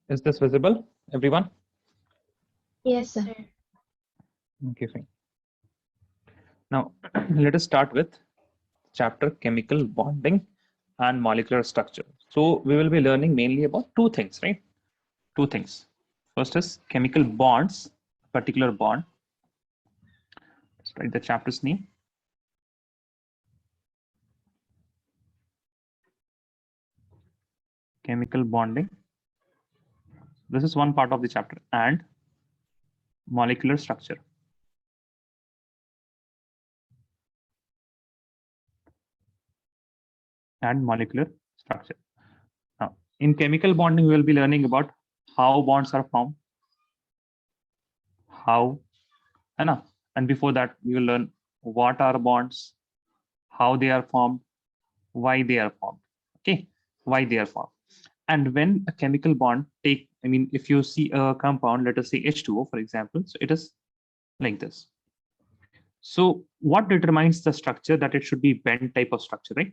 Is this visible, everyone? Yes, sir. Sir. Okay, fine. Now, let us start with chapter chemical bonding and molecular structure. So we will be learning mainly about two things, right? Two things. First is chemical bonds, particular bond. Let's write the chapter's name. Chemical bonding. This is one part of the chapter, and molecular structure. And molecular structure. Now, in chemical bonding, we will be learning about how bonds are formed, how, and before that, we will learn what are bonds, how they are formed, why they are formed. Okay, why they are formed. And when a chemical bond if you see a compound, let us say H2O, for example, so it is like this. So what determines the structure? That it should be bent type of structure, right?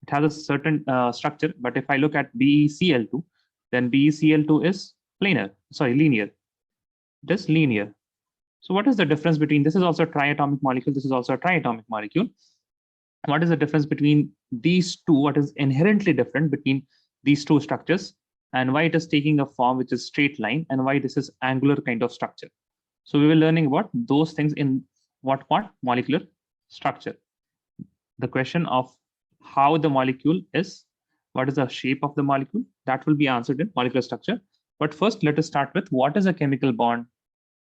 It has a certain structure, but if I look at BeCl2, then BeCl2 is linear. It is linear. So what is the difference between, this is also a triatomic molecule, this is also a triatomic molecule. What is the difference between these two? What is inherently different between these two structures, and why it is taking a form which is straight line, and why this is angular kind of structure? So we will learning about those things in what molecular structure. The question of how the molecule is, what is the shape of the molecule, that will be answered in molecular structure. But first, let us start with what is a chemical bond,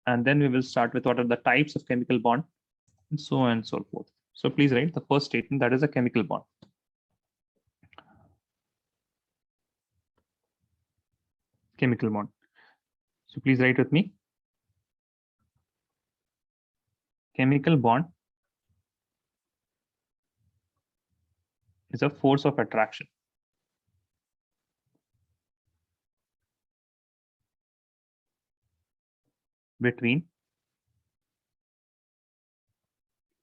and then we will start with what are the types of chemical bond, and so on and so forth. So please write the first statement, that is a chemical bond. Chemical bond. So please write with me. Chemical bond is a force of attraction between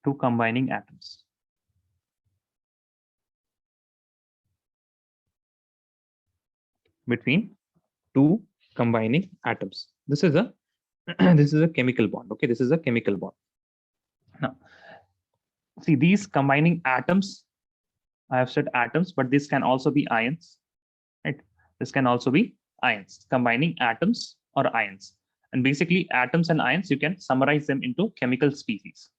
two combining atoms. Between two combining atoms. This is a this is a chemical bond. Okay, this is a chemical bond. Now, see these combining atoms. I have said atoms, but this can also be ions, right? This can also be ions, combining atoms or ions. And basically, atoms and ions, you can summarize them into chemical species.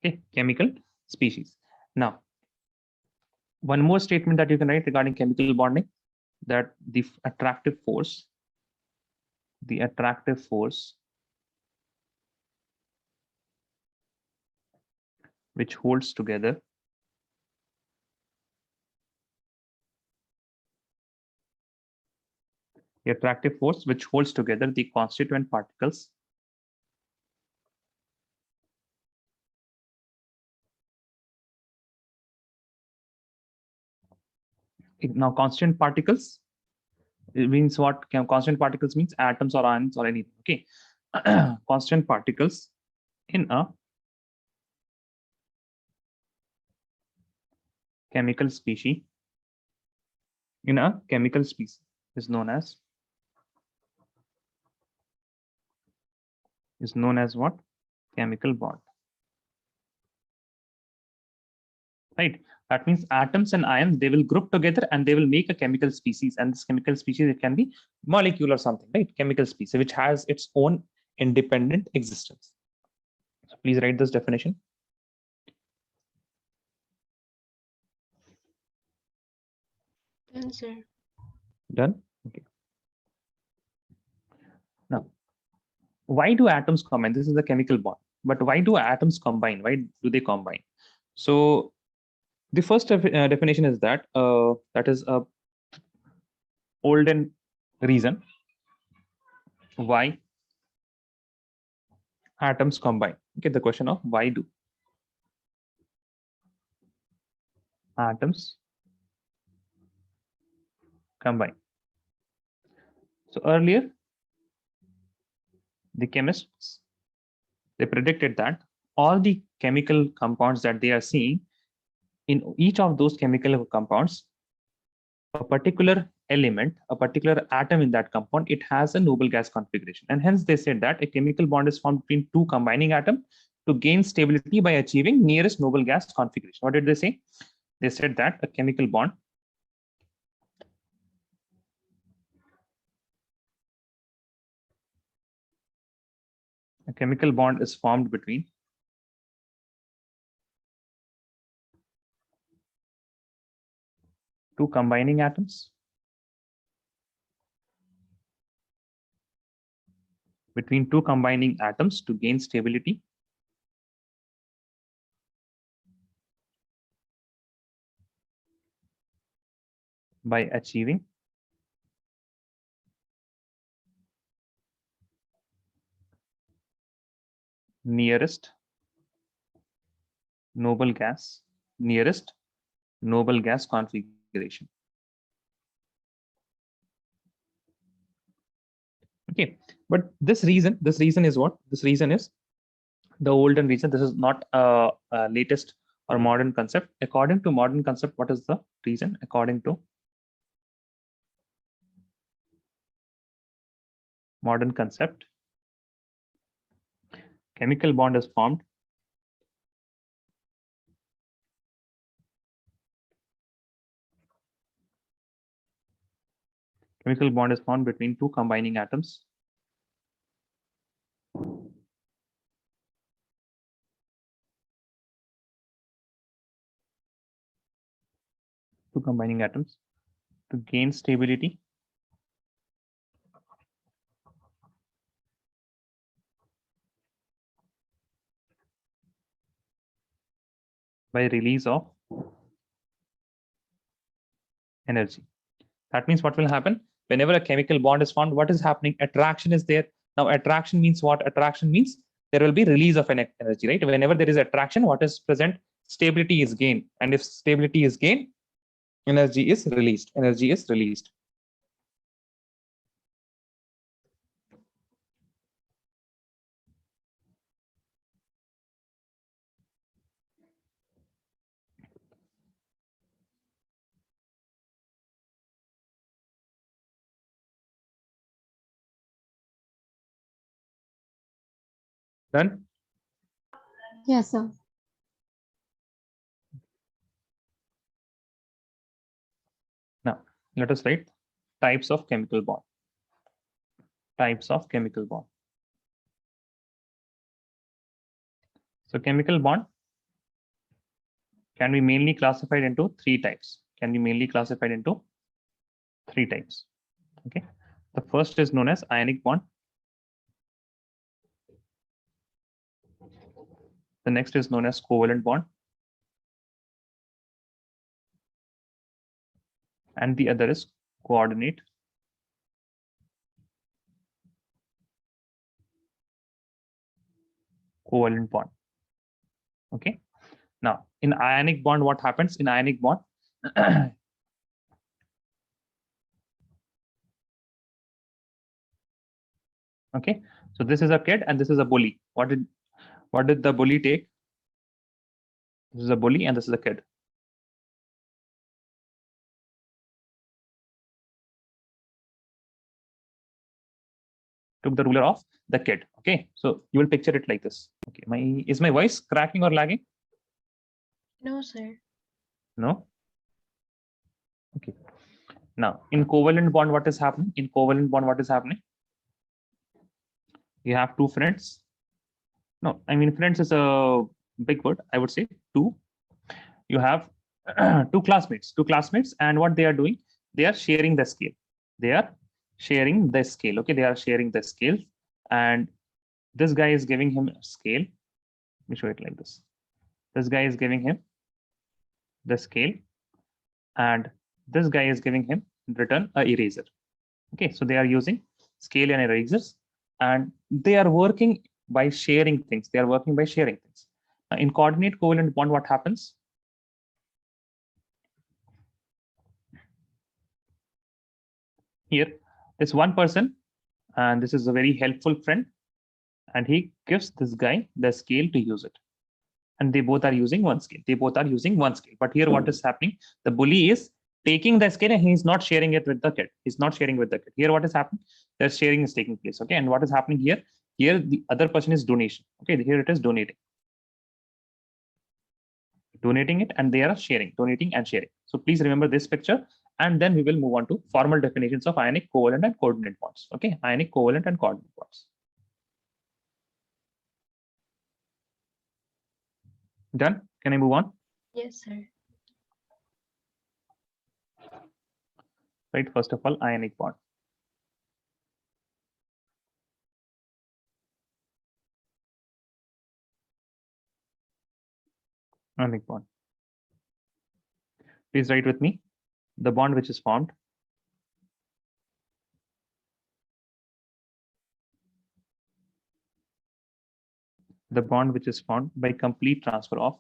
Okay, chemical species. Now, one more statement that you can write regarding chemical bonding, that the attractive force which holds together the constituent particles now constant particles, it means what? Constant particles means atoms or ions or anything. Okay, constant particles in a chemical species is known as what? Chemical bond, right? That means atoms and ions, they will group together and they will make a chemical species, and this chemical species, it can be molecule or something, right? Chemical species which has its own independent existence. So please write this definition. Done, sir. Done. Okay. Now, why do atoms combine? This is a chemical bond, but why do atoms combine? Why do they combine? So the first definition is that that is a olden reason why atoms combine. Okay, the question of why do atoms combine? So earlier, the chemists, they predicted that all the chemical compounds that they are seeing, in each of those chemical compounds, a particular element, a particular atom in that compound, it has a noble gas configuration. And hence they said that a chemical bond is formed between two combining atoms to gain stability by achieving nearest noble gas configuration. What did they say? They said that a chemical bond is formed between two combining atoms to gain stability by achieving nearest noble gas configuration. Okay, but this reason is what? This reason is the olden reason. This is not a latest or modern concept. According to modern concept, what is the reason? According to modern concept, chemical bond is formed between two combining atoms to gain stability by release of energy. That means what will happen? Whenever a chemical bond is formed, what is happening? Attraction is there. Now, attraction means what? Attraction means there will be release of an energy, right? Whenever there is attraction, what is present? Stability is gained. And if stability is gained, energy is released. Done? Yes, sir. Now, let us write types of chemical bond. So chemical bond can be mainly classified into three types. Okay. The first is known as ionic bond. The next is known as covalent bond. And the other is coordinate covalent bond. Okay. Now, in ionic bond, what happens? In ionic bond, okay. So this is a kid and this is a bully. What did the bully take? This is a bully and this is a kid. Took the ruler of the kid. Okay. So you will picture it like this. Okay. Is my voice cracking or lagging? No, sir. No. Okay. Now, in covalent bond, what is happening? You have two friends. No, I mean, friends is a big word. I would say two. You have two classmates, and what they are doing, they are sharing the scale. Okay, they are sharing the scale, and this guy is giving him a scale. Let me show it like this. This guy is giving him the scale, and this guy is giving him in return a eraser. Okay, so they are using scale and erasers, and they are working by sharing things. Now, in coordinate covalent bond, what happens? Here, this one person, and this is a very helpful friend, and he gives this guy the scale to use it. And they both are using one scale. But here, what is happening? The bully is taking the skin and he's not sharing it with the kid. He's not sharing with the kid. Here, what is happening? Their sharing is taking place. Okay, and what is happening here? Here, the other person is donation. Okay, here it is donating. Donating it, and they are sharing, donating and sharing. So please remember this picture, and then we will move on to formal definitions of ionic, covalent, and coordinate bonds. Okay, ionic, covalent, and coordinate bonds. Done? Can I move on? Yes, sir. Right, first of all, ionic bond. Ionic bond. Please write with me the bond which is formed. The bond which is formed by complete transfer of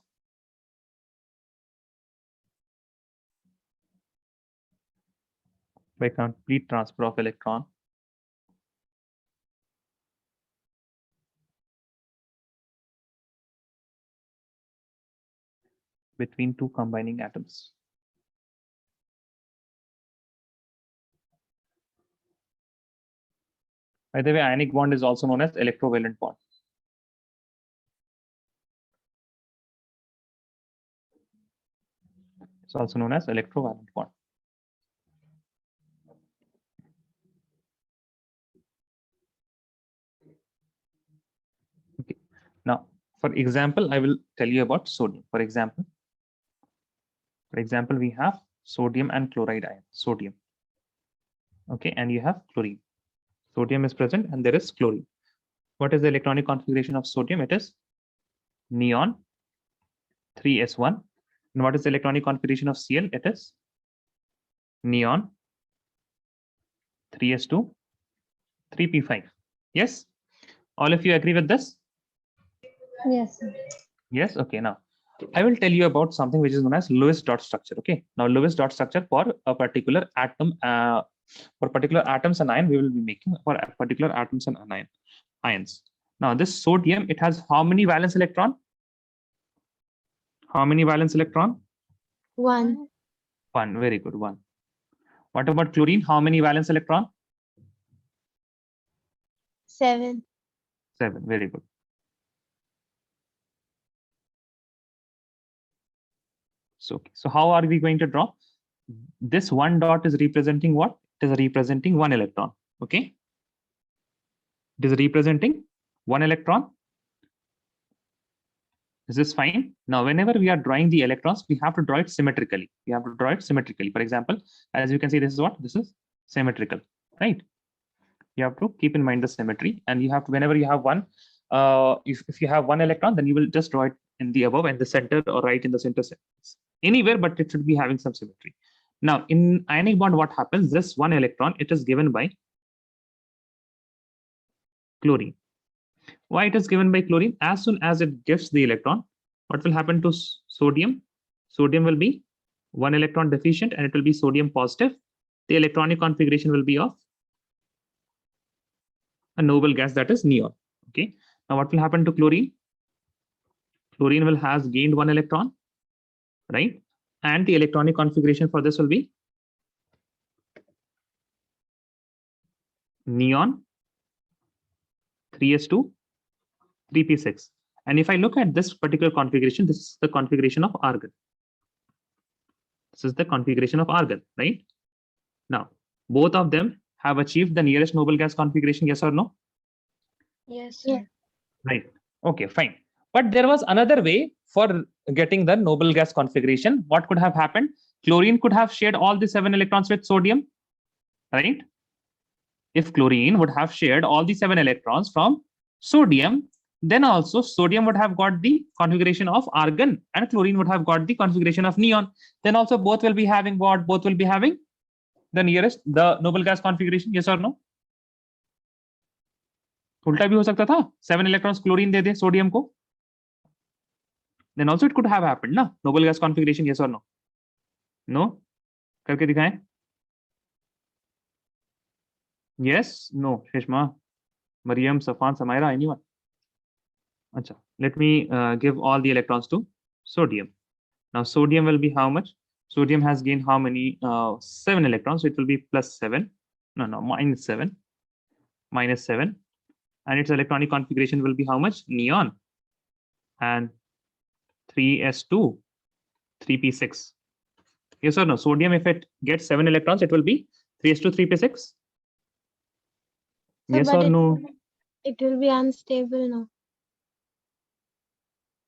electron between two combining atoms. By the way, ionic bond is also known as electrovalent bond. It's also known as electrovalent bond. Okay. Now, for example, I will tell you about sodium. For example, we have sodium and chloride ion. Sodium. Okay, and you have chlorine. Sodium is present and there is chlorine. What is the electronic configuration of sodium? It is neon 3s1. And what is the electronic configuration of Cl? It is neon 3s2 3p5. Yes, all of you agree with this? Yes, sir. Yes. Okay, now I will tell you about something which is known as Lewis dot structure. Okay, now Lewis dot structure for a particular atom, for particular atoms and ion we will be making for particular atoms and ions. Now this sodium, it has how many valence electron? How many valence electron? 1. 1. Very good. 1. What about chlorine? How many valence electron? 7. 7. Very good. So how are we going to draw? This 1 dot is representing what? It is representing 1 electron. Okay. It is representing 1 electron. Is this fine? Now, whenever we are drawing the electrons, we have to draw it symmetrically. We have to draw it symmetrically. For example, as you can see, this is what? This is symmetrical, right? You have to keep in mind the symmetry, and you have to, whenever you have one, if you have 1 electron, then you will just draw it in the above and the center or right in the center anywhere, but it should be having some symmetry. Now, in ionic bond, what happens? This 1 electron, it is given by chlorine. Why it is given by chlorine? As soon as it gives the electron, what will happen to sodium? Sodium will be 1 electron deficient and it will be sodium positive. The electronic configuration will be of a noble gas, that is neon. Okay. Now what will happen to chlorine? Chlorine will has gained 1 electron, right? And the electronic configuration for this will be neon 3s2 3p6. And if I look at this particular configuration, this is the configuration of argon. This is the configuration of argon, right? Now, both of them have achieved the nearest noble gas configuration, yes or no? Yes, sir. Right. Okay, fine. But there was another way for getting the noble gas configuration. What could have happened? Chlorine could have shared all the 7 electrons with sodium, right? If chlorine would have shared all the 7 electrons from sodium, then also sodium would have got the configuration of argon and chlorine would have got the configuration of neon. Then also both will be having what? Both will be having the nearest, the noble gas configuration, yes or no? उल्टा भी हो सकता था, 7 electrons chlorine दे दे sodium को. Then also it could have happened, na? Noble gas configuration, yes or no? No? करके दिखाएं. Yes, no, Shishma, Mariam, Safan, Samaira, anyone? Acha, let me give all the electrons to sodium. Now sodium will be how much? Sodium has gained how many? 7 electrons. So it will be plus 7. No, minus 7. Minus 7. And its electronic configuration will be how much? Neon. And 3s2, 3p6. Yes or no? Sodium, if it gets 7 electrons, it will be 3s2, 3p6. So, Yes but or no? it will be unstable now.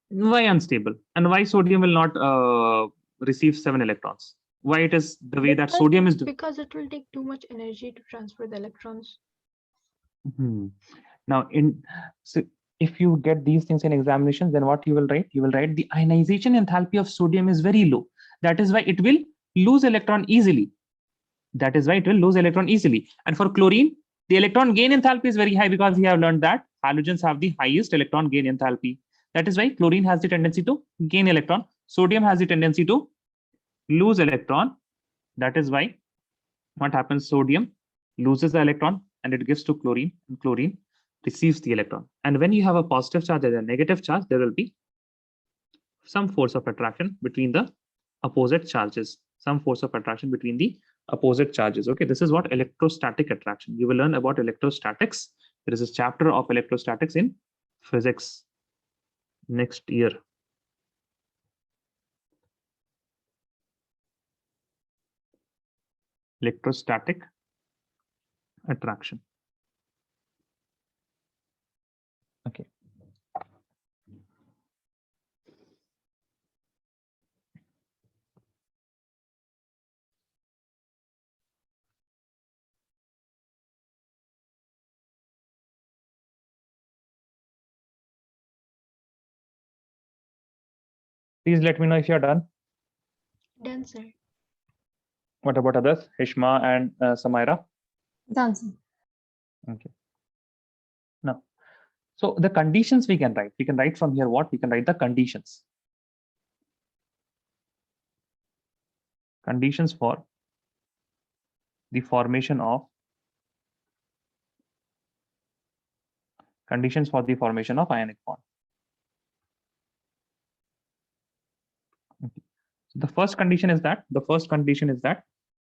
Why unstable? And why sodium will not receive 7 electrons? Why it is the way that sodium is doing? Because it will take too much energy to transfer the electrons. Now, so if you get these things in examinations, then what you will write? You will write the ionization enthalpy of sodium is very low. That is why it will lose electron easily. That is why it will lose electron easily. And for chlorine, the electron gain enthalpy is very high because we have learned that halogens have the highest electron gain enthalpy. That is why chlorine has the tendency to gain electron. Sodium has the tendency to lose electron. That is why what happens? Sodium loses the electron and it gives to chlorine, and chlorine receives the electron. And when you have a positive charge and a negative charge, there will be some force of attraction between the opposite charges. Some force of attraction between the opposite charges. Okay, this is what electrostatic attraction. You will learn about electrostatics. There is a chapter of electrostatics in physics next year. Electrostatic attraction. Okay. Please let me know if you're done. Done, sir. What about others? Hishma and Samaira? Done, sir. Okay. Now, so the conditions we can write. We can write from here what? We can write the conditions. Conditions for the formation of ionic bond. Okay. So the first condition is that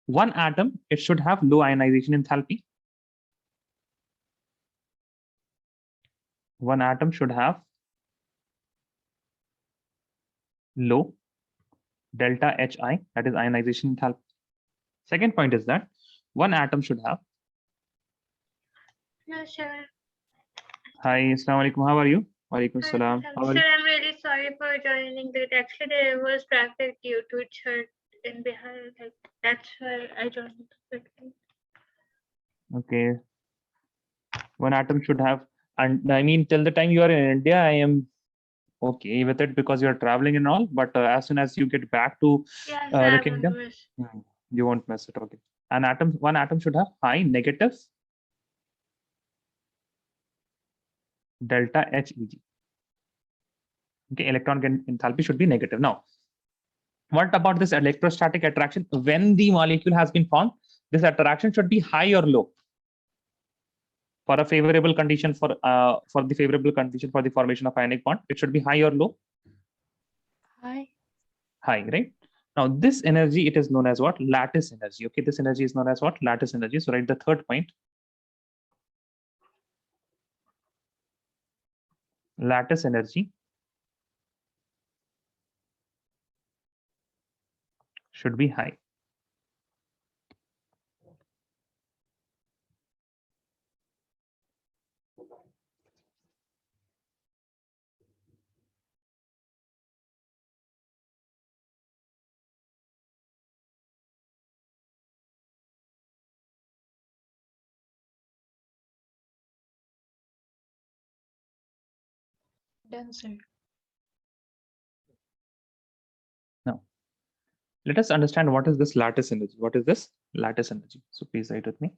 one atom, it should have low ionization enthalpy. One atom should have low delta Hi, that is ionization enthalpy. Second point is that one atom should have. No, sir. Hi, Assalamu alaikum. How are you? Walaikum salam. How are Sir, you? I'm really sorry for joining that. Actually, there was traffic due to church in Bihar. Like, that's why I joined it. Okay. One atom should have, and I mean, till the time you are in India, I am okay with it because you are traveling and all. But as soon as you get back to Yes, the kingdom, you won't miss it. Okay. One atom should have high negative delta Heg. Okay, electron gain enthalpy should be negative. Now, what about this electrostatic attraction? When the molecule has been formed, this attraction should be high or low. For a favorable condition for the favorable condition for the formation of ionic bond, it should be high or low? High. High, right? Now, this energy, it is known as what? Lattice energy. Okay, this energy is known as what? Lattice energy. So write the third point. Lattice energy should be high. Done, sir. Now, let us understand what is this lattice energy. What is this lattice energy? So please write with me.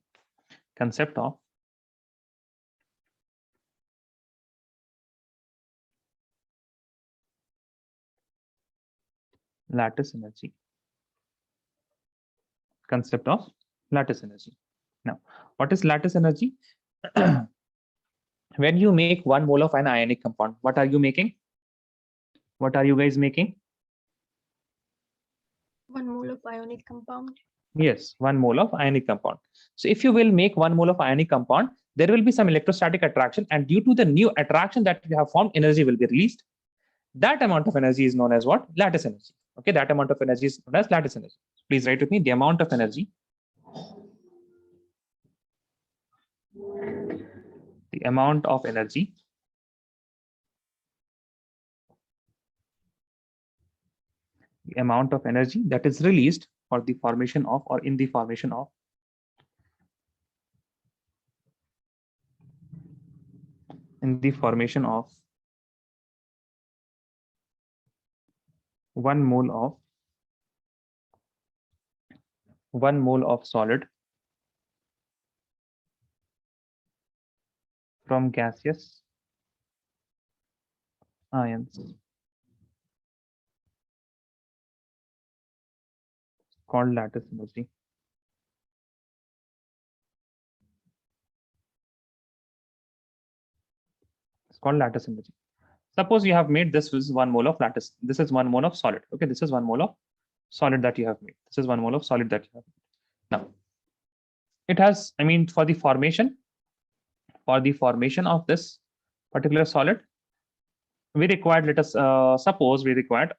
Concept of lattice energy. Concept of lattice energy. Now, what is lattice energy? When you make 1 mole of an ionic compound, what are you making? What are you guys making? 1 mole of ionic compound. Yes, 1 mole of ionic compound. So if you will make 1 mole of ionic compound, there will be some electrostatic attraction, and due to the new attraction that you have formed, energy will be released. That amount of energy is known as what? Lattice energy. Okay, that amount of energy is known as lattice energy. Please write with me the amount of energy. The amount of energy that is released for the formation of or in the formation of one mole of solid from gaseous ions, called lattice energy. It's called lattice energy. Suppose you have made this with 1 mole of lattice. This is 1 mole of solid. Okay, this is 1 mole of solid that you have made. This is 1 mole of solid that you have made. Now, it has, I mean, for the formation of this particular solid, we required, let us suppose we required,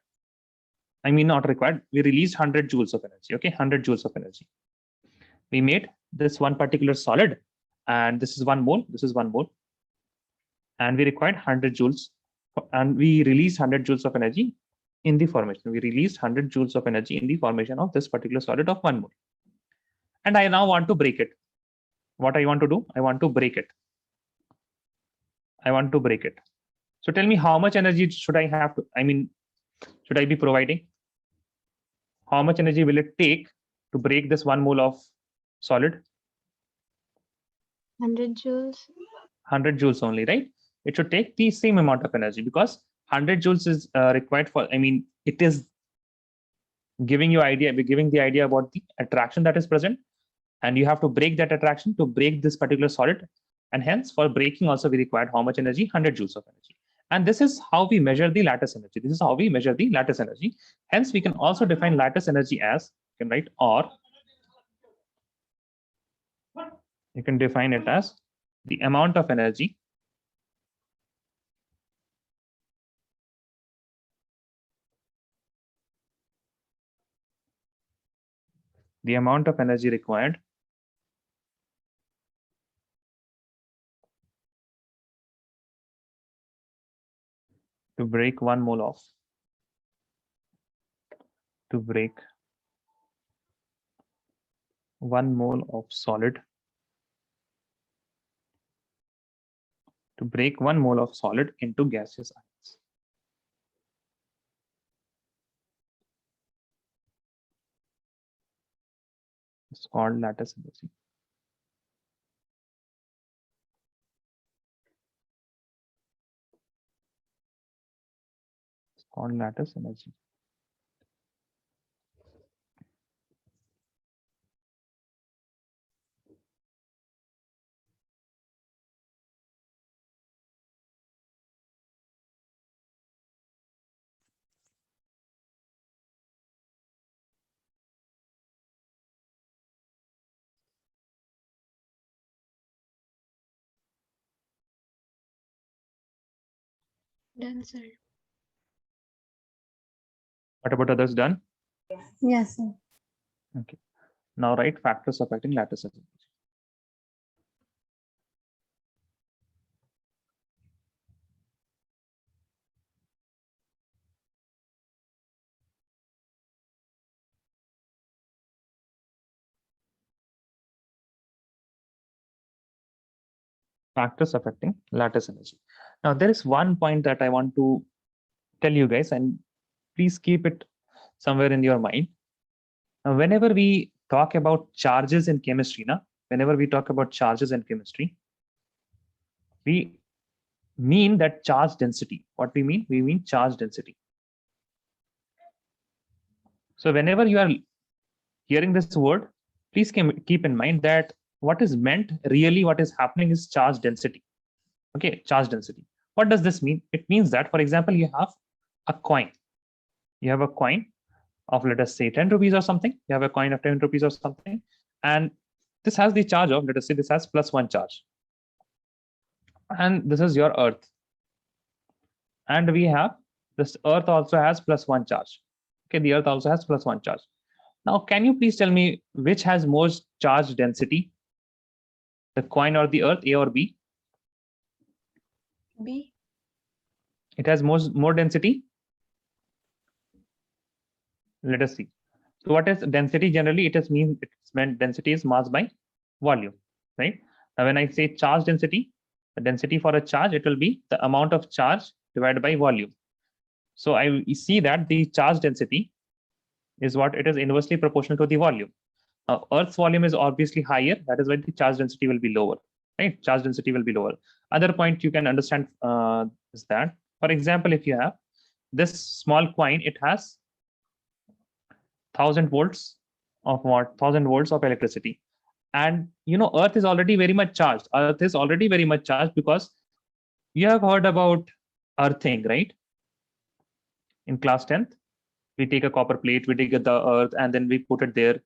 I mean, not required, we released 100 joules of energy. Okay, 100 joules of energy. We made this one particular solid, and this is 1 mole, this is 1 mole, and we required 100 joules, and we released 100 joules of energy in the formation. We released 100 joules of energy in the formation of this particular solid of 1 mole. And I now want to break it. What I want to do? I want to break it. So tell me, how much energy should I have to, I mean, should I be providing? How much energy will it take to break this 1 mole of solid? 100 joules. 100 joules only, right? It should take the same amount of energy, because 100 joules is required for, I mean, it is giving the idea about the attraction that is present, and you have to break that attraction to break this particular solid. And hence, for breaking also, we required how much energy? 100 joules of energy. And this is how we measure the lattice energy. Hence, we can also define lattice energy as, you can write, or you can define it as the amount of energy required to break 1 mole of solid, into gaseous ions. It's called lattice energy. Done, sir. What about others? Done? Yes, sir. Okay. Now write factors affecting lattice energy. Factors affecting lattice energy. Now, there is one point that I want to tell you guys, and please keep it somewhere in your mind. Now, whenever we talk about charges in chemistry, we mean that charge density. What we mean? We mean charge density. So whenever you are hearing this word, please keep in mind that what is meant really, what is happening is charge density. Okay, charge density. What does this mean? It means that, for example, you have a coin. of, let us say, 10 rupees or something. You have a coin of 10 rupees or something, and this has the charge of, let us say, this has +1 charge, and this is your earth, and we have this earth also has +1 charge. Okay, the earth also has +1 charge. Now, can you please tell me which has more charge density, the coin or the earth, A or B? B. It has more density. Let us see. So what is density? Generally, it's meant density is mass by volume, right? Now, when I say charge density, the density for a charge, it will be the amount of charge divided by volume. So I see that the charge density is what it is inversely proportional to the volume. Earth's volume is obviously higher. That is why the charge density will be lower, right? Charge density will be lower. Other point you can understand is that, for example, if you have this small coin, it has 1000 volts of what? 1000 volts of electricity. And you know, Earth is already very much charged. Earth is already very much charged because you have heard about earthing, right? In class 10th, we take a copper plate, we take the earth, and then we put it there.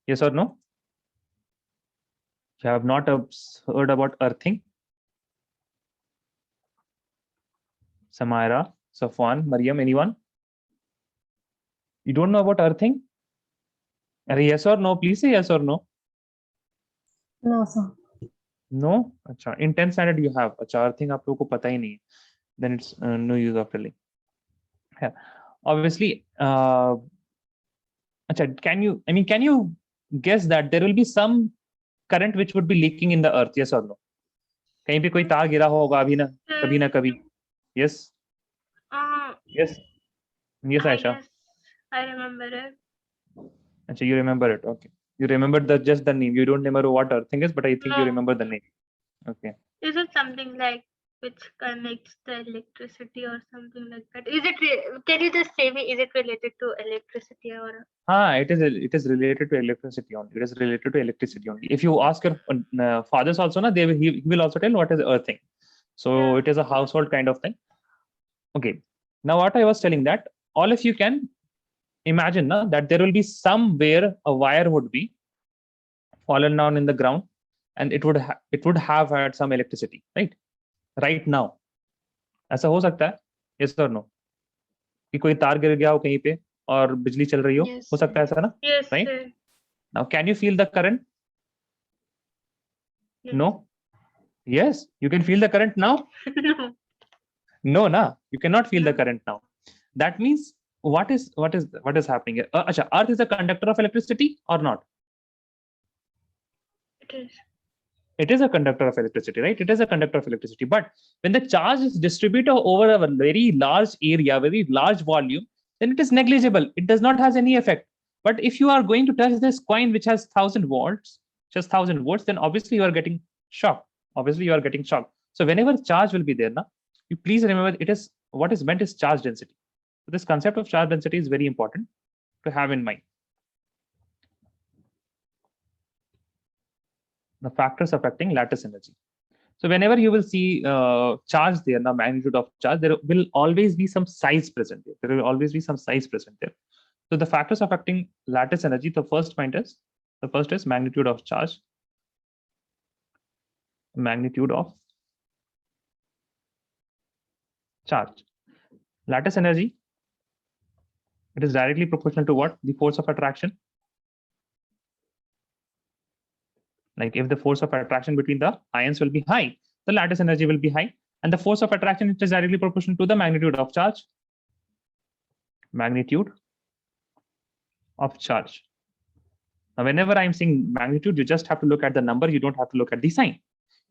Yes or no? You have not heard about earthing? Samaira, Safwan, Mariam, anyone? You don't know about earthing? Yes or no? Please say yes or no. No, sir. No? Acha. In 10th standard you have. Acha, earthing aap logo ko pata hi nahi hai. Then it's no use of telling. Yeah. Obviously, acha, can you guess that there will be some current which would be leaking in the earth? Yes or no? कहीं पे कोई तार गिरा होगा अभी ना कभी. Yes. Yes. Yes, Aisha. Yes, I remember it. Achha, you remember it. Okay. You remember just the name. You don't remember what earthing is, but I think you No. remember the name. Okay. Is it something like which connects the electricity or something like that? Is it? Can you just say me? Is it related to electricity or? It is related to electricity only. It is related to electricity only. If you ask your fathers also, na, he will also tell what is earthing. So Yeah. it is a household kind of thing. Okay. Now what I was telling that all of you can imagine na, that there will be somewhere a wire would be fallen down in the ground, and it would have had some electricity, right now. ऐसा हो सकता है? Yes or no? कि कोई तार गिर गया हो कहीं पे और बिजली चल रही हो? Yes, हो सकता है ऐसा ना? Yes. Right? Sir. Now, can you feel the current? Yes. No. Yes, you can feel the current now. No. No, na, you cannot feel the No. current now. That means what is happening here? Acha, Earth is a conductor of electricity or not? It is. It is a conductor of electricity, right? It is a conductor of electricity. But when the charge is distributed over a very large area, very large volume, then it is negligible. It does not have any effect. But if you are going to touch this coin which has 1000 volts, just 1000 volts, then obviously you are getting shocked. Obviously you are getting shocked. So whenever charge will be there, na, you please remember it is what is meant is charge density. So this concept of charge density is very important to have in mind. The factors affecting lattice energy. So whenever you will see charge there, now magnitude of charge, there will always be some size present there. There will always be some size present there. So the factors affecting lattice energy, the first is magnitude of charge. Magnitude of charge. Lattice energy, it is directly proportional to what? The force of attraction. Like if the force of attraction between the ions will be high, the lattice energy will be high. And the force of attraction is directly proportional to the magnitude of charge. Magnitude of charge. Now, whenever I'm saying magnitude, you just have to look at the number. You don't have to look at the sign.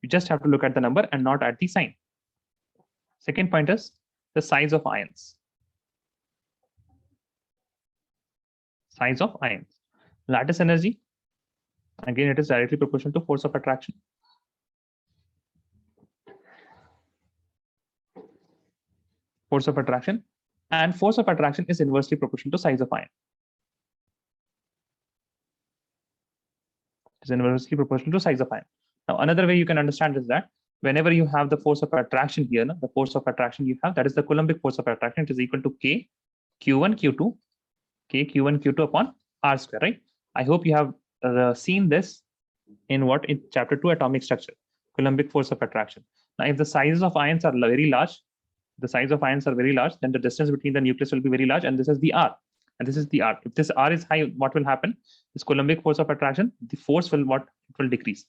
You just have to look at the number and not at the sign. Second point is the size of ions. Size of ions. Lattice energy, again, it is directly proportional to force of attraction. Force of attraction, and force of attraction is inversely proportional to size of ion. It is inversely proportional to size of ion. Now, another way you can understand is that whenever you have the force of attraction here, the force of attraction you have, that is the Coulombic force of attraction, it is equal to K, Q1, Q2, K Q1 Q2 upon R square, right? I hope you have seen this in what in chapter 2 atomic structure, Coulombic force of attraction. Now, if the sizes of ions are very large, the size of ions are very large, then the distance between the nucleus will be very large, and this is the R, and this is the R. If this R is high, what will happen? This Coulombic force of attraction, the force will what? It will decrease.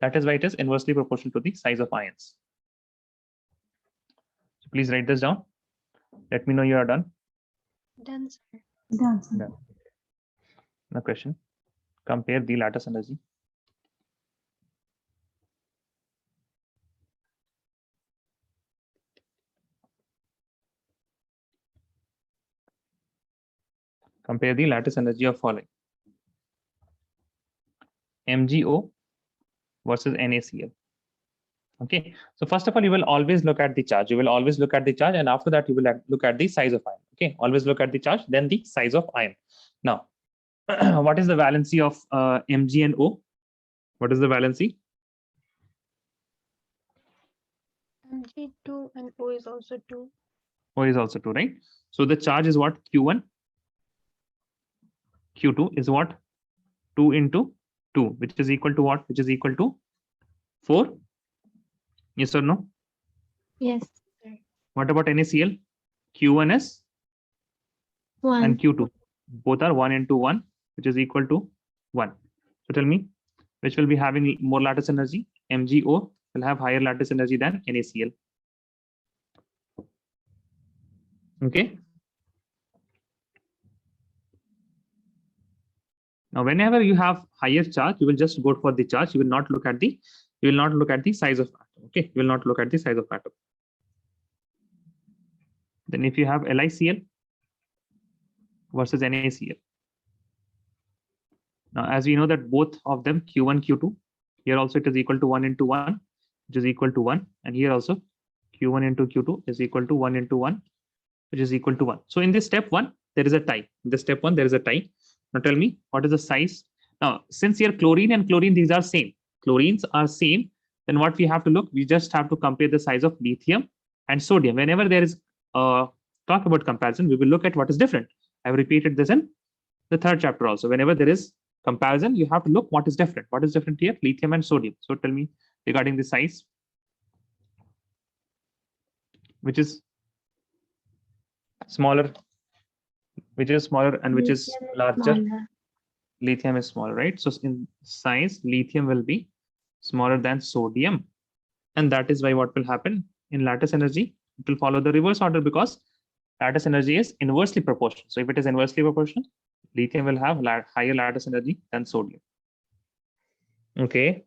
That is why it is inversely proportional to the size of ions. So please write this down. Let me know you are done. Done, sir. Done, sir. Done. No question. Compare the lattice energy. Compare the lattice energy of following: MgO versus NaCl. Okay, so first of all, you will always look at the charge. You will always look at the charge, and after that, you will look at the size of ion. Okay, always look at the charge, then the size of ion. Now, what is the valency of Mg and O? What is the valency? Mg2 and O is also 2. O is also 2, right? So the charge is what? Q1. Q2 is what? 2 into 2, which is equal to what? Which is equal to 4. Yes or no? Yes. What about NaCl? Q1 is One. and Q2. Both are 1 into 1, which is equal to 1. So tell me, which will be having more lattice energy? MgO will have higher lattice energy than NaCl. Okay. Now, whenever you have higher charge, you will just go for the charge. You will not look at the size of atom. Okay, you will not look at the size of atom. Then if you have LiCl versus NaCl. Now, as we know that both of them Q1, Q2, here also it is equal to 1 into 1, which is equal to 1. And here also Q1 into Q2 is equal to 1 into 1, which is equal to 1. So in this step 1, there is a tie. In this step 1, there is a tie. Now tell me, what is the size? Now, since here chlorine and chlorine, these are same. Chlorines are same. Then what we have to look, we just have to compare the size of lithium and sodium. Whenever there is talk about comparison, we will look at what is different. I've repeated this in the third chapter also. Whenever there is comparison, you have to look what is different. What is different here? Lithium and sodium. So tell me regarding the size, which is smaller, and which is Lithium is larger? smaller. Lithium is smaller, right? So in size, lithium will be smaller than sodium. And that is why what will happen in lattice energy, it will follow the reverse order, because lattice energy is inversely proportional. So if it is inversely proportional, lithium will have higher lattice energy than sodium. Okay.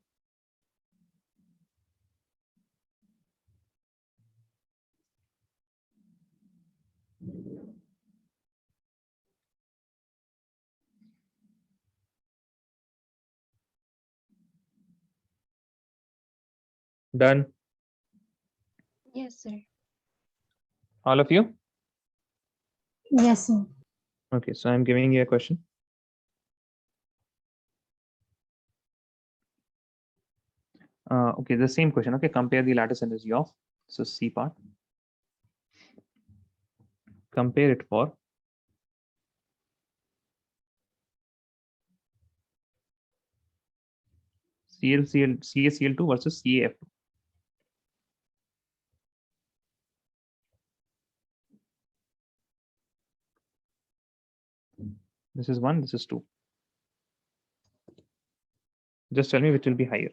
Done. Yes, sir. All of you? Yes, sir. Okay, so I'm giving you a question. Okay, the same question. Okay, compare the lattice energy of, so C part. Compare it for CaCl2 versus CaF2. This is 1, this is 2. Just tell me which will be higher.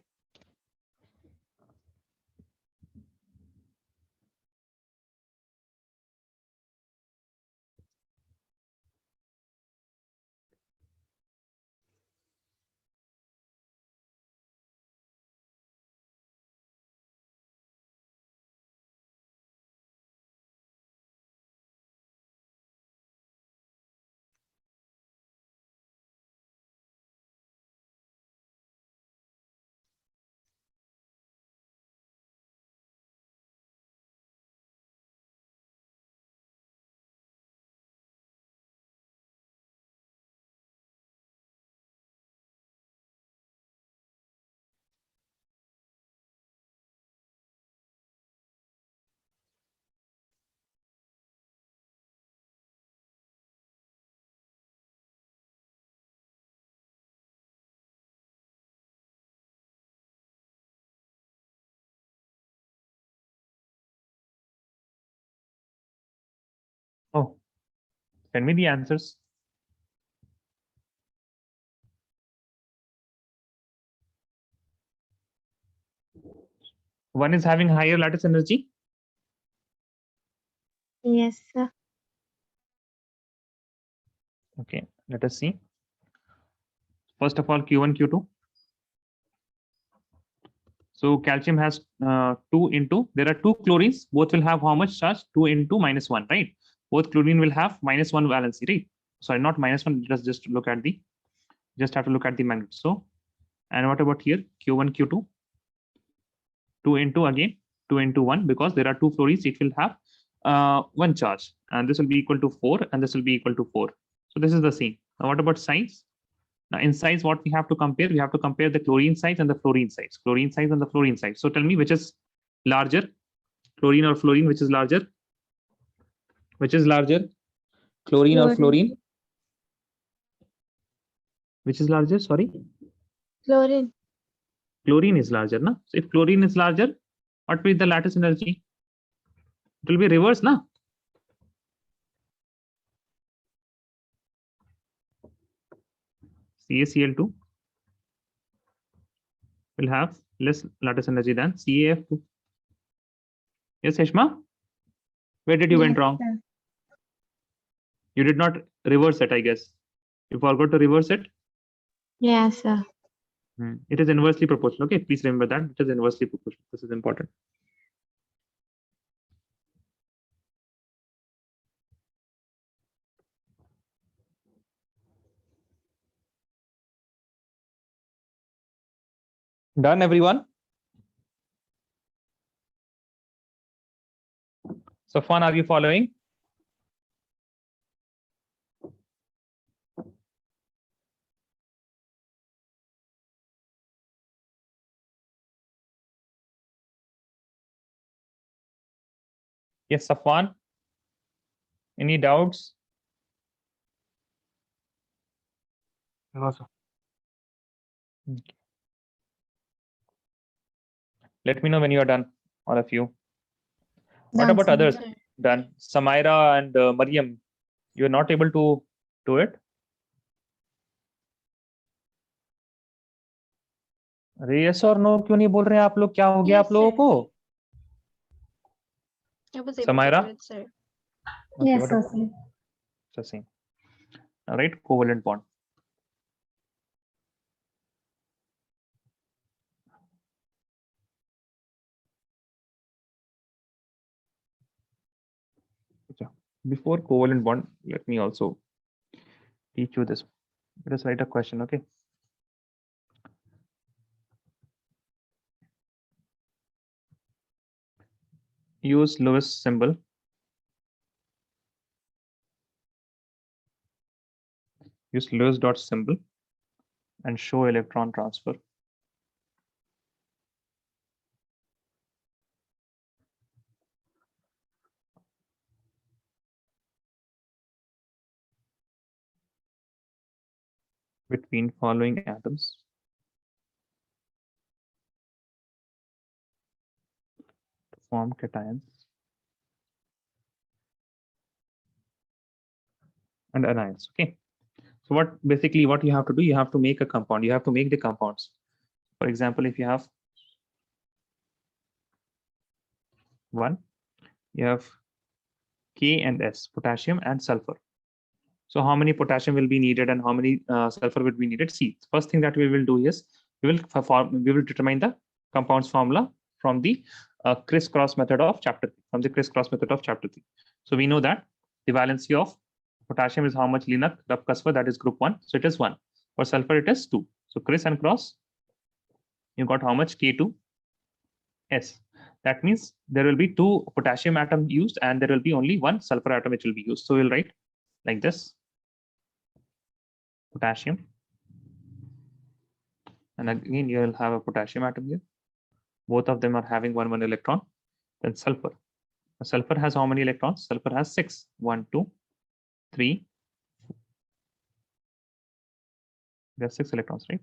Tell me the answers. One is having higher lattice energy. Yes, sir. Okay, let us see. First of all, Q1, Q2. So calcium has 2 into, there are two chlorines, both will have how much charge? 2 into -1, right? Both chlorine will have -1 valency, right? Sorry, not -1, just look at the, just have to look at the magnet. So, and what about here? Q1, Q2, 2 into again, 2 into 1, because there are two fluorines, it will have one charge, and this will be equal to 4, and this will be equal to 4. So this is the same. Now what about size? Now in size, what we have to compare? We have to compare the chlorine size and the fluorine size. Chlorine size and the fluorine size. So tell me which is larger, chlorine or fluorine, which is larger? Which is larger, chlorine or fluorine? Which is larger? Sorry, Chlorine. chlorine is larger, na? So if chlorine is larger, what will be the lattice energy? It will be reverse, na? CaCl2 will have less lattice energy than CaF2. Yes, Heshma? Where did you went Yes, wrong? sir. You did not reverse it, I guess. You forgot to reverse it. Yes, sir. It is inversely proportional. Okay, please remember that it is inversely proportional. This is important. Done, everyone? Safwan, are you following? Yes, Safwan. Any doubts? No, sir. Let me know when you are done, all of you. What Done, about sir. others? Sir. Done. Samaira and Mariam, you are not able to do it? अरे yes or no क्यों नहीं बोल रहे हैं आप लोग? क्या हो गया Yes, आप लोगों sir. को? I was able Samaira? to do it, sir. Okay, Yes, what sir. about the same? All right, covalent bond. Okay. Before covalent bond, let me also teach you this. Let us write a question, okay? Use Lewis symbol. Use Lewis dot symbol and show electron transfer. Between following atoms. To form cations and anions. Okay. So what basically what you have to do, you have to make a compound. You have to make the compounds. For example, if you have one, you have K and S, potassium and sulfur. So how many potassium will be needed and how many sulfur will be needed? See, first thing that we will do is we will determine the compounds formula from the crisscross method of chapter 3. So we know that the valency of potassium is how much? Linak Kapkasva, that is group 1. So it is 1. For sulfur, it is 2. So criss and cross, you got how much? K2S. That means there will be 2 potassium atom used and there will be only 1 sulfur atom which will be used. So we'll write like this: potassium, and again you will have a potassium atom here. Both of them are having one electron. Then sulfur. Sulfur has how many electrons? Sulfur has 6. 1, 2, 3. There are 6 electrons, right?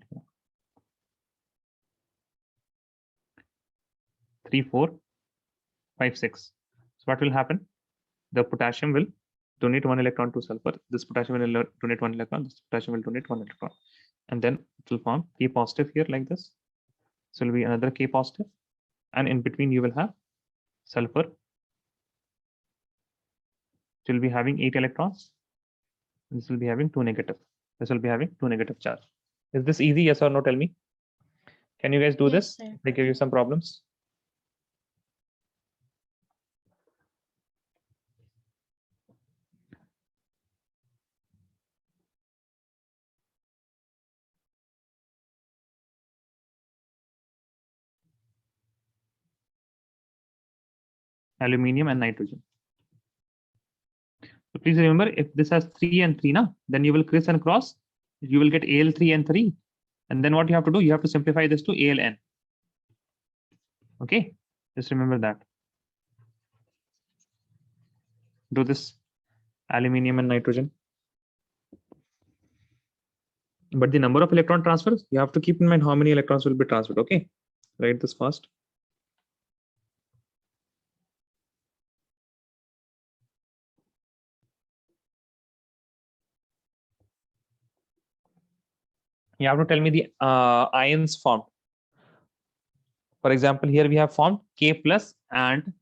3, 4, 5, 6. So what will happen? The potassium will donate 1 electron to sulfur. This potassium will donate 1 electron. This potassium will donate 1 electron. And then it will form K positive here like this. So it will be another K positive. And in between you will have sulfur. It will be having 8 electrons. This will be having 2 negative. This will be having 2 negative charge. Is this easy? Yes or no? Tell me. Can you guys do Yes, this? sir. They give you some problems. Aluminium and nitrogen. So please remember, if this has 3 and 3, na, then you will criss and cross. You will get Al3 and 3. And then what you have to do, you have to simplify this to Aln. Okay, just remember that. Do this aluminium and nitrogen. But the number of electron transfers, you have to keep in mind how many electrons will be transferred. Okay, write this fast. You have to tell me the ions formed. For example, here we have formed K plus and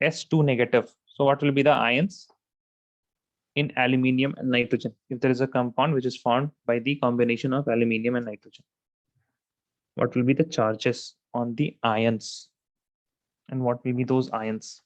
S2 negative. So what will be the ions in aluminium and nitrogen if there is a compound which is formed by the combination of aluminium and nitrogen? What will be the charges on the ions? And what will be those ions?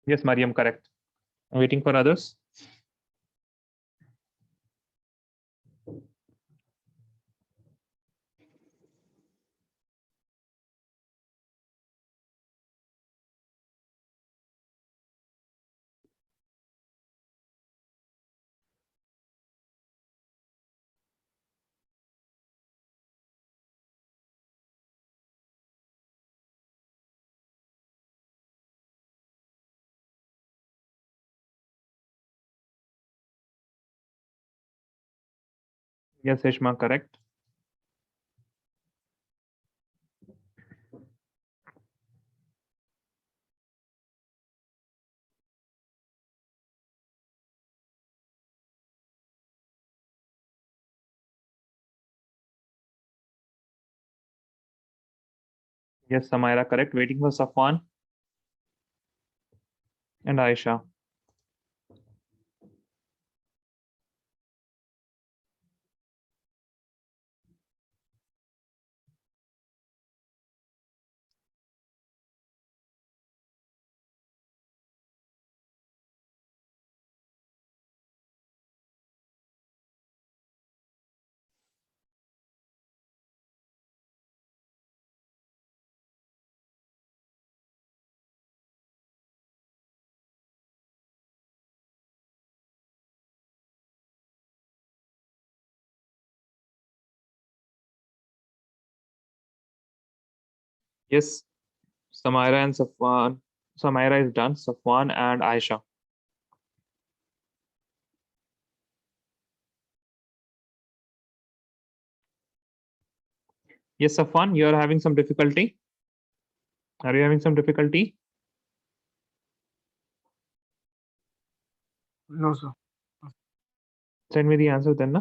Yes, Mariam, correct. I'm waiting for others. Yes, Ishma, correct. Yes, Samaira, correct. Waiting for Safwan and Aisha. Yes, Samaira and Safwan. Samaira is done. Safwan and Aisha. Yes, Safwan, you are having some difficulty. Are you having some difficulty? No, sir. Send me the answer then. Na?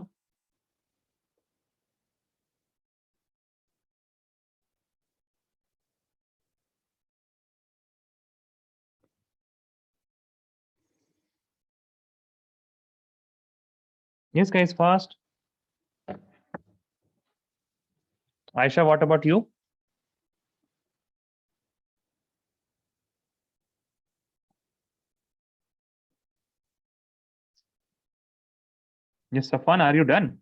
Yes, guys, fast. Aisha, what about you? Yes, Safwan, are you done?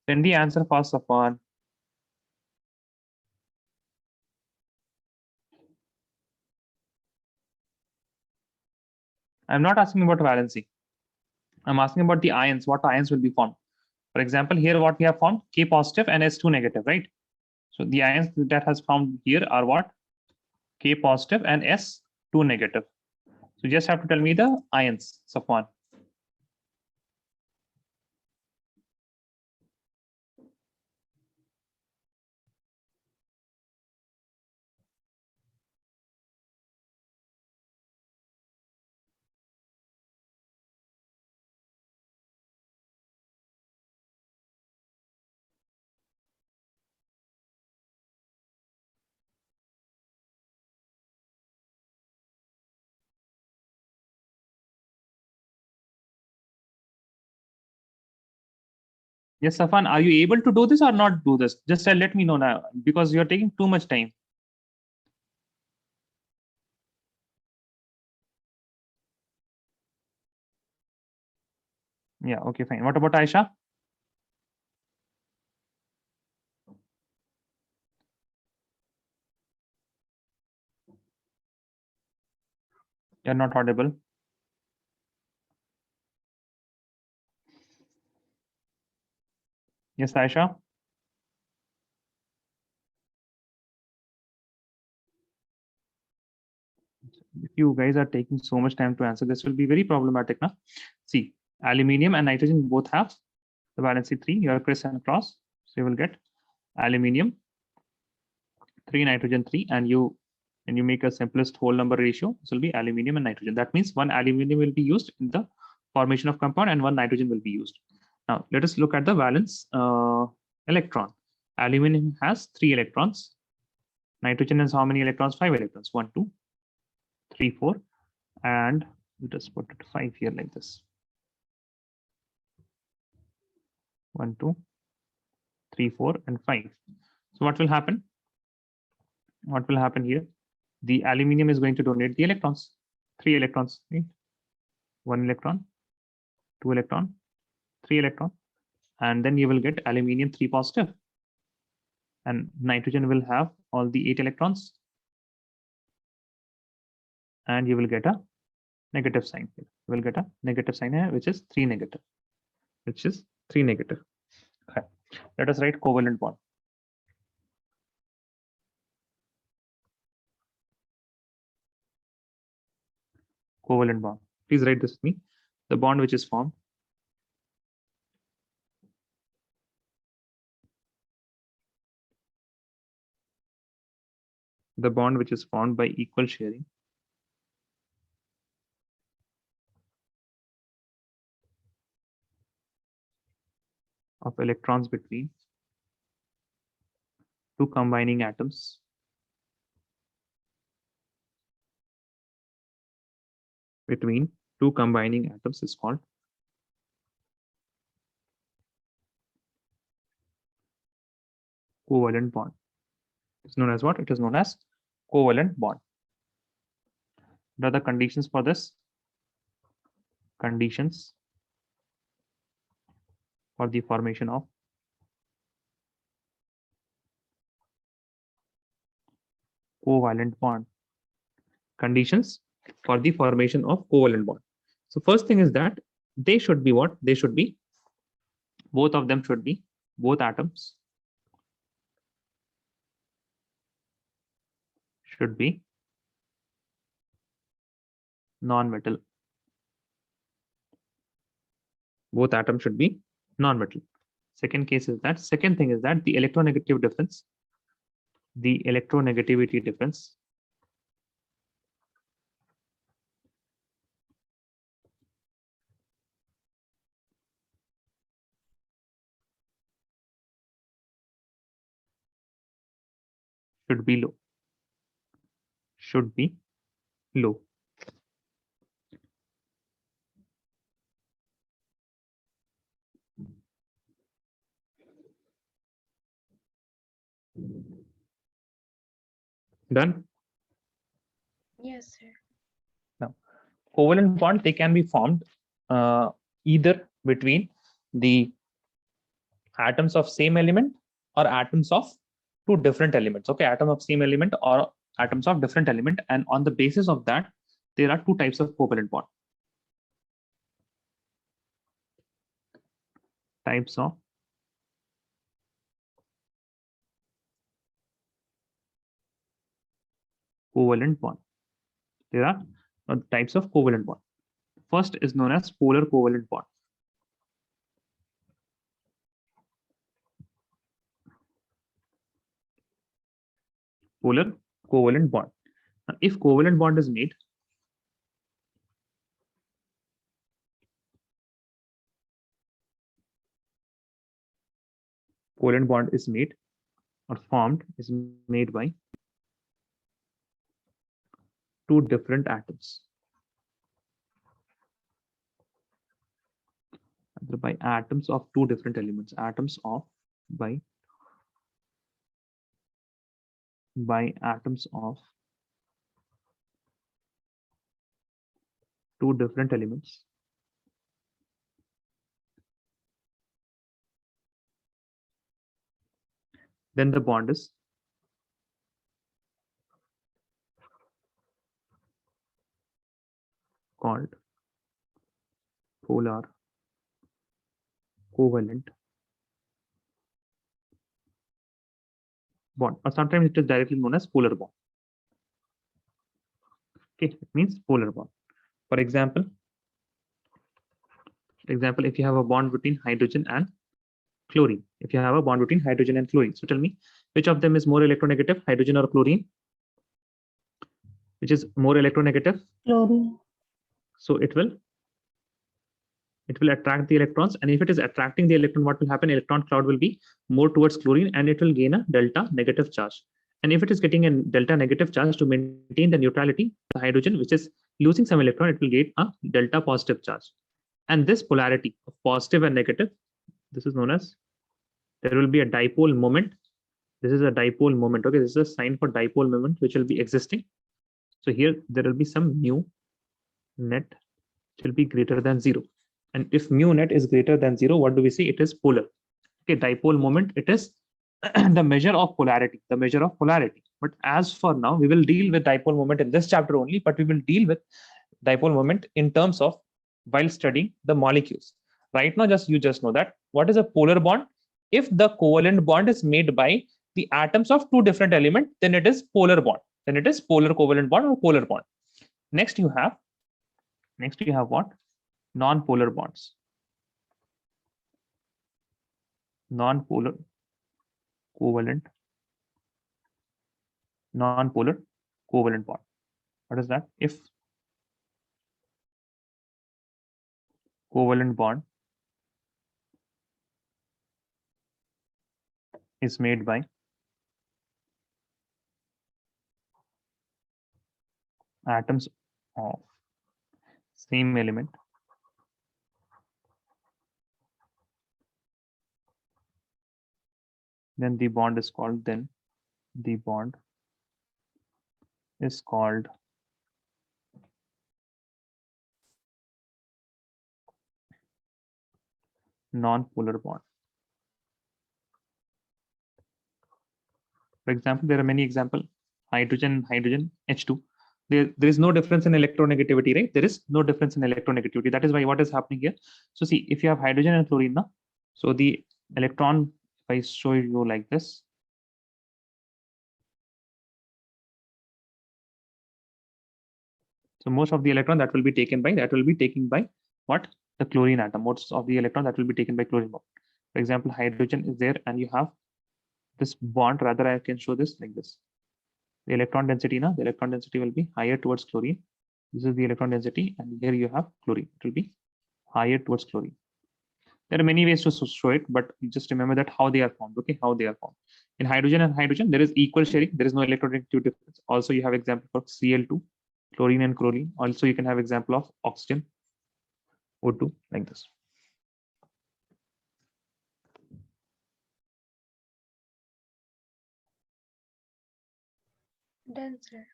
Then the answer for Safwan. I'm not asking about valency. I'm asking about the ions. What ions will be formed? For example, here what we have formed, K positive and S2 negative, right? So the ions that has formed here are what? K positive and S2 negative. So you just have to tell me the ions, Safwan. Yes, Safwan, are you able to do this or not do this? Just let me know now because you're taking too much time. Yeah, okay, fine. What about Aisha? You're not audible. Yes, Aisha. If you guys are taking so much time to answer, this will be very problematic. Now, see, aluminium and nitrogen both have the valency 3. You are criss and cross. So you will get aluminium 3, nitrogen 3, and you make a simplest whole number ratio. This will be aluminium and nitrogen. That means one aluminium will be used in the formation of compound and one nitrogen will be used. Now, let us look at the valence electron. Aluminium has 3 electrons. Nitrogen has how many electrons? 5 electrons. 1, 2, 3, 4. And let us put it 5 here like this. 1, 2, 3, 4, and 5. So what will happen? What will happen here? The aluminium is going to donate the electrons. 3 electrons. Right? 1 electron, 2 electron, 3 electron. And then you will get aluminium 3 positive. And nitrogen will have all the 8 electrons. And you will get a negative sign here. You will get a negative sign here, which is 3 negative. Which is 3 negative. Okay. Let us write covalent bond. Covalent bond. Please write this with me. The bond which is formed. The bond which is formed by equal sharing of electrons between two combining atoms is called covalent bond. It's known as what? It is known as covalent bond. What are the conditions for this? Conditions for the formation of covalent bond. Conditions for the formation of covalent bond. So first thing is that they should be what? They should be, both of them should be, both atoms should be non-metal. Both atoms should be non-metal. Second thing is that the electronegativity difference should be low. Should be low. Done? Yes, sir. Now, covalent bond, they can be formed either between the atoms of same element or atoms of two different elements. Okay, atom of same element or atoms of different element, and on the basis of that, there are two types of covalent bond. Types of covalent bond. There are types of covalent bond. First is known as polar covalent bond. Polar covalent bond. Now, if covalent bond is made, covalent bond is made or formed is made by two different atoms. Either by atoms of two different elements, atoms of by atoms of two different elements. Then the bond is called polar covalent bond, or sometimes it is directly known as polar bond. Okay, it means polar bond. For example, if you have a bond between hydrogen and chlorine, if you have a bond between hydrogen and chlorine, so tell me which of them is more electronegative, hydrogen or chlorine? Which is more electronegative? Chlorine. So it will attract the electrons, and if it is attracting the electron, what will happen? Electron cloud will be more towards chlorine, and it will gain a delta negative charge. And if it is getting a delta negative charge, to maintain the neutrality, the hydrogen, which is losing some electron, it will get a delta positive charge. And this polarity of positive and negative, this is known as, there will be a dipole moment. This is a dipole moment. Okay, this is a sign for dipole moment which will be existing. So here there will be some mu net which will be greater than 0. And if mu net is greater than 0, what do we see? It is polar. Okay, dipole moment, it is the measure of polarity, But as for now, we will deal with dipole moment in this chapter only, but we will deal with dipole moment in terms of while studying the molecules. Right now, you just know that what is a polar bond? If the covalent bond is made by the atoms of two different elements, then it is polar bond. Then it is polar covalent bond or polar bond. Next you have what? Non-polar bonds. Non-polar covalent bond. What is that? If covalent bond is made by atoms of same element, then the bond is called non-polar bond. For example, there are many examples. Hydrogen, H2. There is no difference in electronegativity, right? There is no difference in electronegativity. That is why what is happening here. So see, if you have hydrogen and chlorine now, so the electron, if I show you like this, so most of the electron that will be taken by what? The chlorine atom. Most of the electron that will be taken by chlorine bond. For example, hydrogen is there, and you have this bond. Rather, I can show this like this. The electron density now, the electron density will be higher towards chlorine. This is the electron density, and here you have chlorine. It will be higher towards chlorine. There are many ways to show it, but just remember that how they are formed. Okay, how they are formed. In hydrogen and hydrogen, there is equal sharing. There is no electronegativity difference. Also, you have example for Cl2, chlorine and chlorine. Also, you can have example of oxygen, O2, like this. Done, sir.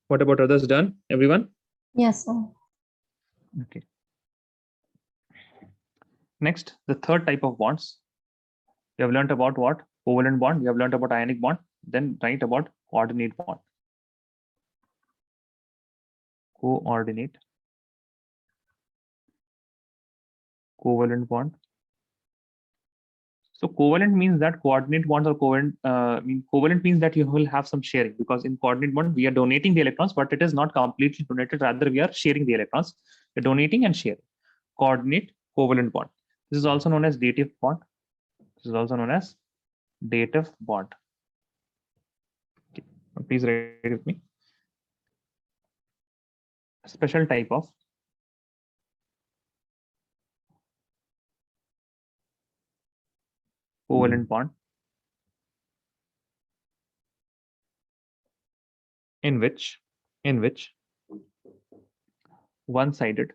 What about others? Done, everyone? Yes, sir. Okay. Next, the third type of bonds You have learned about what? Covalent bond. You have learned about ionic bond. Then write about coordinate bond. Coordinate. Covalent bond. So covalent means that coordinate bonds or covalent means that you will have some sharing, because in coordinate bond we are donating the electrons, but it is not completely donated. Rather, we are sharing the electrons. We're donating and sharing. Coordinate covalent bond. This is also known as dative bond. This is also known as dative bond. Okay. Please write it with me. A special type of covalent bond in which one-sided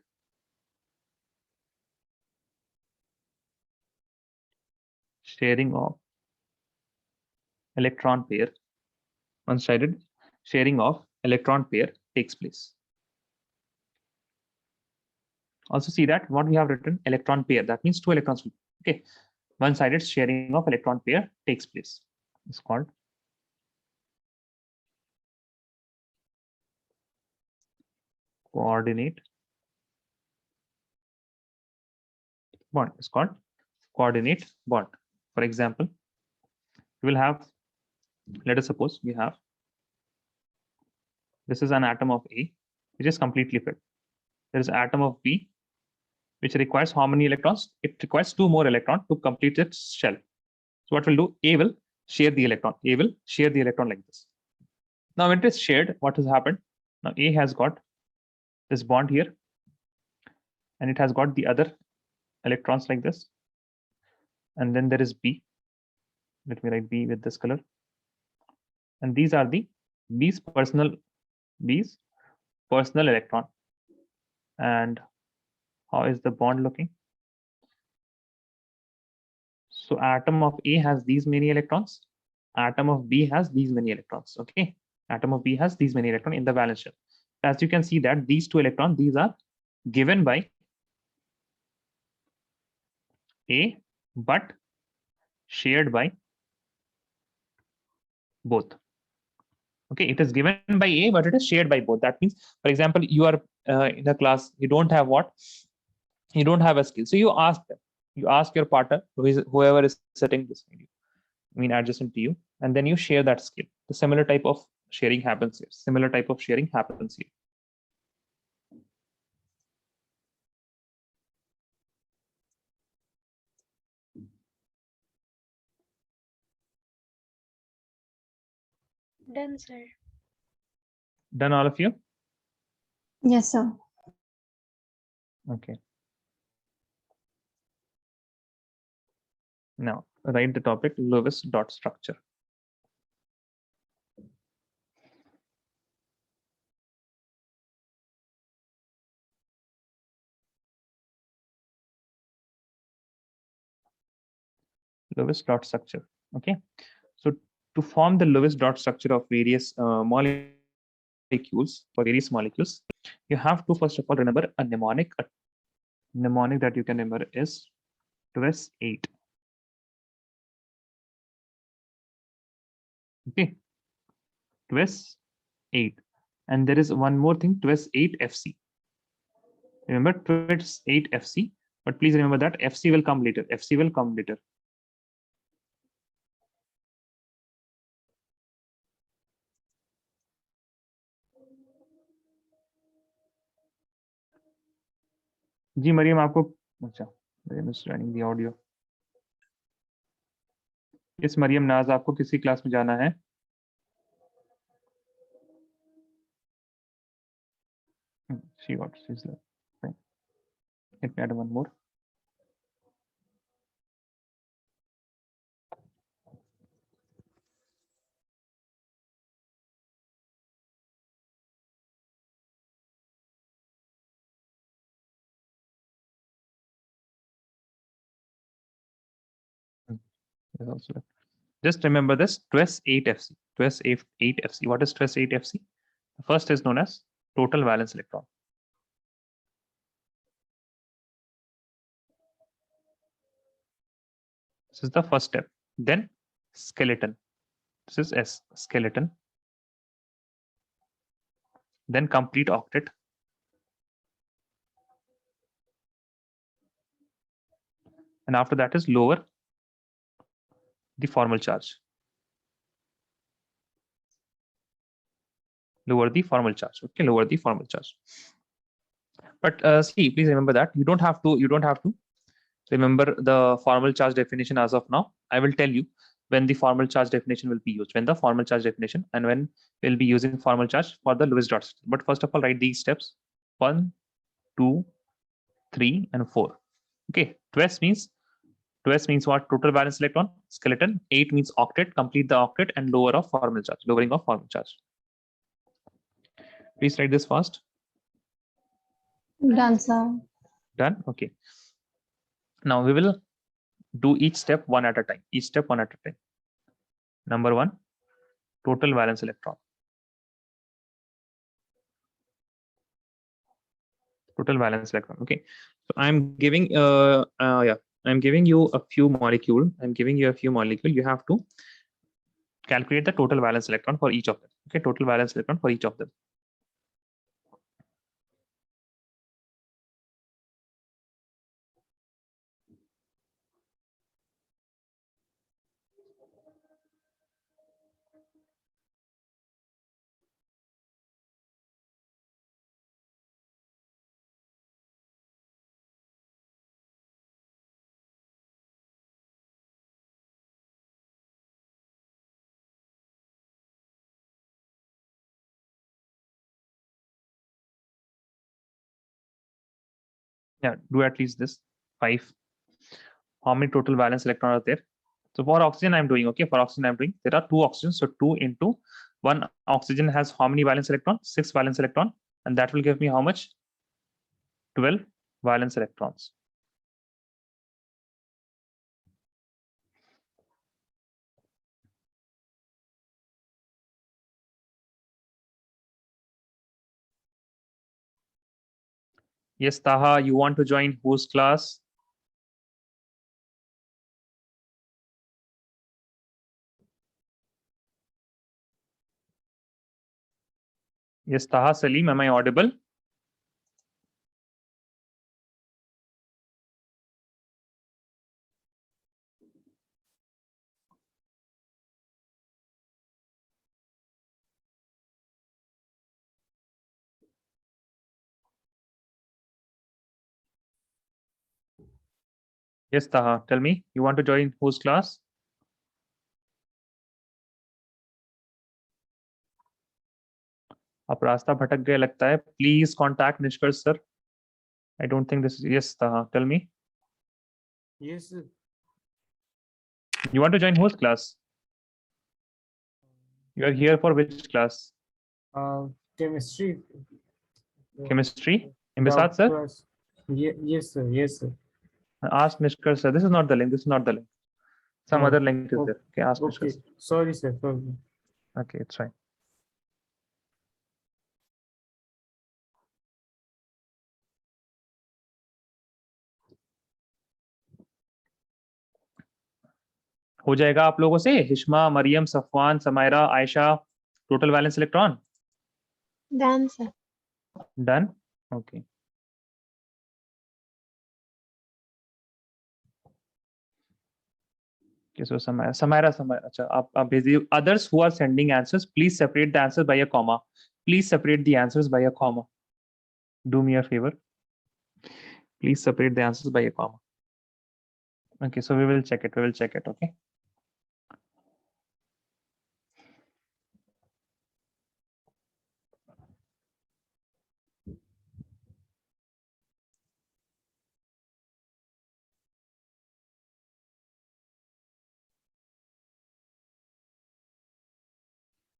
sharing of electron pair, one-sided sharing of electron pair takes place. Also see that what we have written, electron pair, that means 2 electrons. Okay, one-sided sharing of electron pair takes place. It's called coordinate bond. It's called coordinate bond. For example, you will have, let us suppose we have, this is an atom of A, which is completely filled. There is atom of B, which requires how many electrons? It requires 2 more electrons to complete its shell. So what we'll do, A will share the electron. A will share the electron like this. Now when it is shared, what has happened? Now A has got this bond here, and it has got the other electrons like this. And then there is B. Let me write B with this color. And these are the B's personal electron. And how is the bond looking? So atom of A has these many electrons. Atom of B has these many electrons. Okay, atom of B has these many electrons in the valence shell. As you can see that these 2 electrons, these are given by A, but shared by both. Okay, it is given by A, but it is shared by both. That means, for example, you are in a class, you don't have what? You don't have a skill. So you ask them. You ask your partner, whoever is sitting this video, adjacent to you, and then you share that skill. The similar type of sharing happens here. Similar type of sharing happens here. Done, sir. Done, all of you? Yes, sir. Okay. Now write the topic Lewis dot structure. Lewis dot structure. Okay. So to form the Lewis dot structure of various molecules, for various molecules, you have to first of all remember a mnemonic. A mnemonic that you can remember is TWES8. Okay, TWES8. And there is one more thing, TWES8FC. Remember TWES8FC, but please remember that FC will come later. FC will come later. जी मरियम, आपको अच्छा, Maryam is running the audio. इस मरियम नाज, आपको किसी class में जाना है? She got, she's there. Fine. Let me add one more. Also, just remember this TWES8FC. TWES8FC. What is TWES8FC? The first is known as total valence electron. This This is the first step. Then skeleton. This is S, skeleton. Then complete octet. And after that is lower the formal charge. Lower the formal charge. Okay, lower the formal charge. But see, please remember that you don't have to remember the formal charge definition as of now. I will tell you when the formal charge definition will be used, when the formal charge definition, and when we'll be using formal charge for the Lewis dot system. But first of all, write these steps: 1, 2, 3, and 4. Okay, 2s means what? Total valence electron, skeleton. 8 means octet, complete the octet, and lowering of formal charge. Please write this fast. Done, sir. Done. Okay. Now we will do each step one at a time. Number 1, total valence electron. Total valence electron. Okay. So I'm giving you a few molecule. You have to calculate the total valence electron for each of them. Okay, total valence electron for each of them. Yeah, do at least this 5. How many total valence electron are there? So for oxygen, I'm doing, okay. For oxygen, I'm doing, there are 2 oxygens. So 2 into 1 oxygen has how many valence electron? 6 valence electron. And that will give me how much? 12 valence electrons. Yes, Taha, you want to join whose class? Yes, Taha Salim, am I audible? Yes, Taha, tell me, you want to join whose class? आप रास्ता भटक गए लगता है. Please contact Nishkar sir. I don't think this is, yes, Taha, tell me. Yes, sir. You want to join whose class? You are here for which class? Chemistry. Chemistry? Doubt Imbisat sir? class. Yes, sir. Yes, sir. Ask Nishkar sir. This is not the link. Some Oh, other link is oh, there. Okay, ask Nishkar Okay. sir. Sorry, sir. Sorry. Okay, it's fine. हो जाएगा आप लोगों से? Hishma, Mariam, Safwan, Samaira, Ayesha, total valence electron Done, sir. Done. Okay, किसको समायरा. अच्छा, आप भेज दीजिए. Others who are sending answers, please separate the answer by a comma. Please separate the answers by a comma. Do me a favour. Please separate the answers by a comma. Okay, so we will check it. Okay.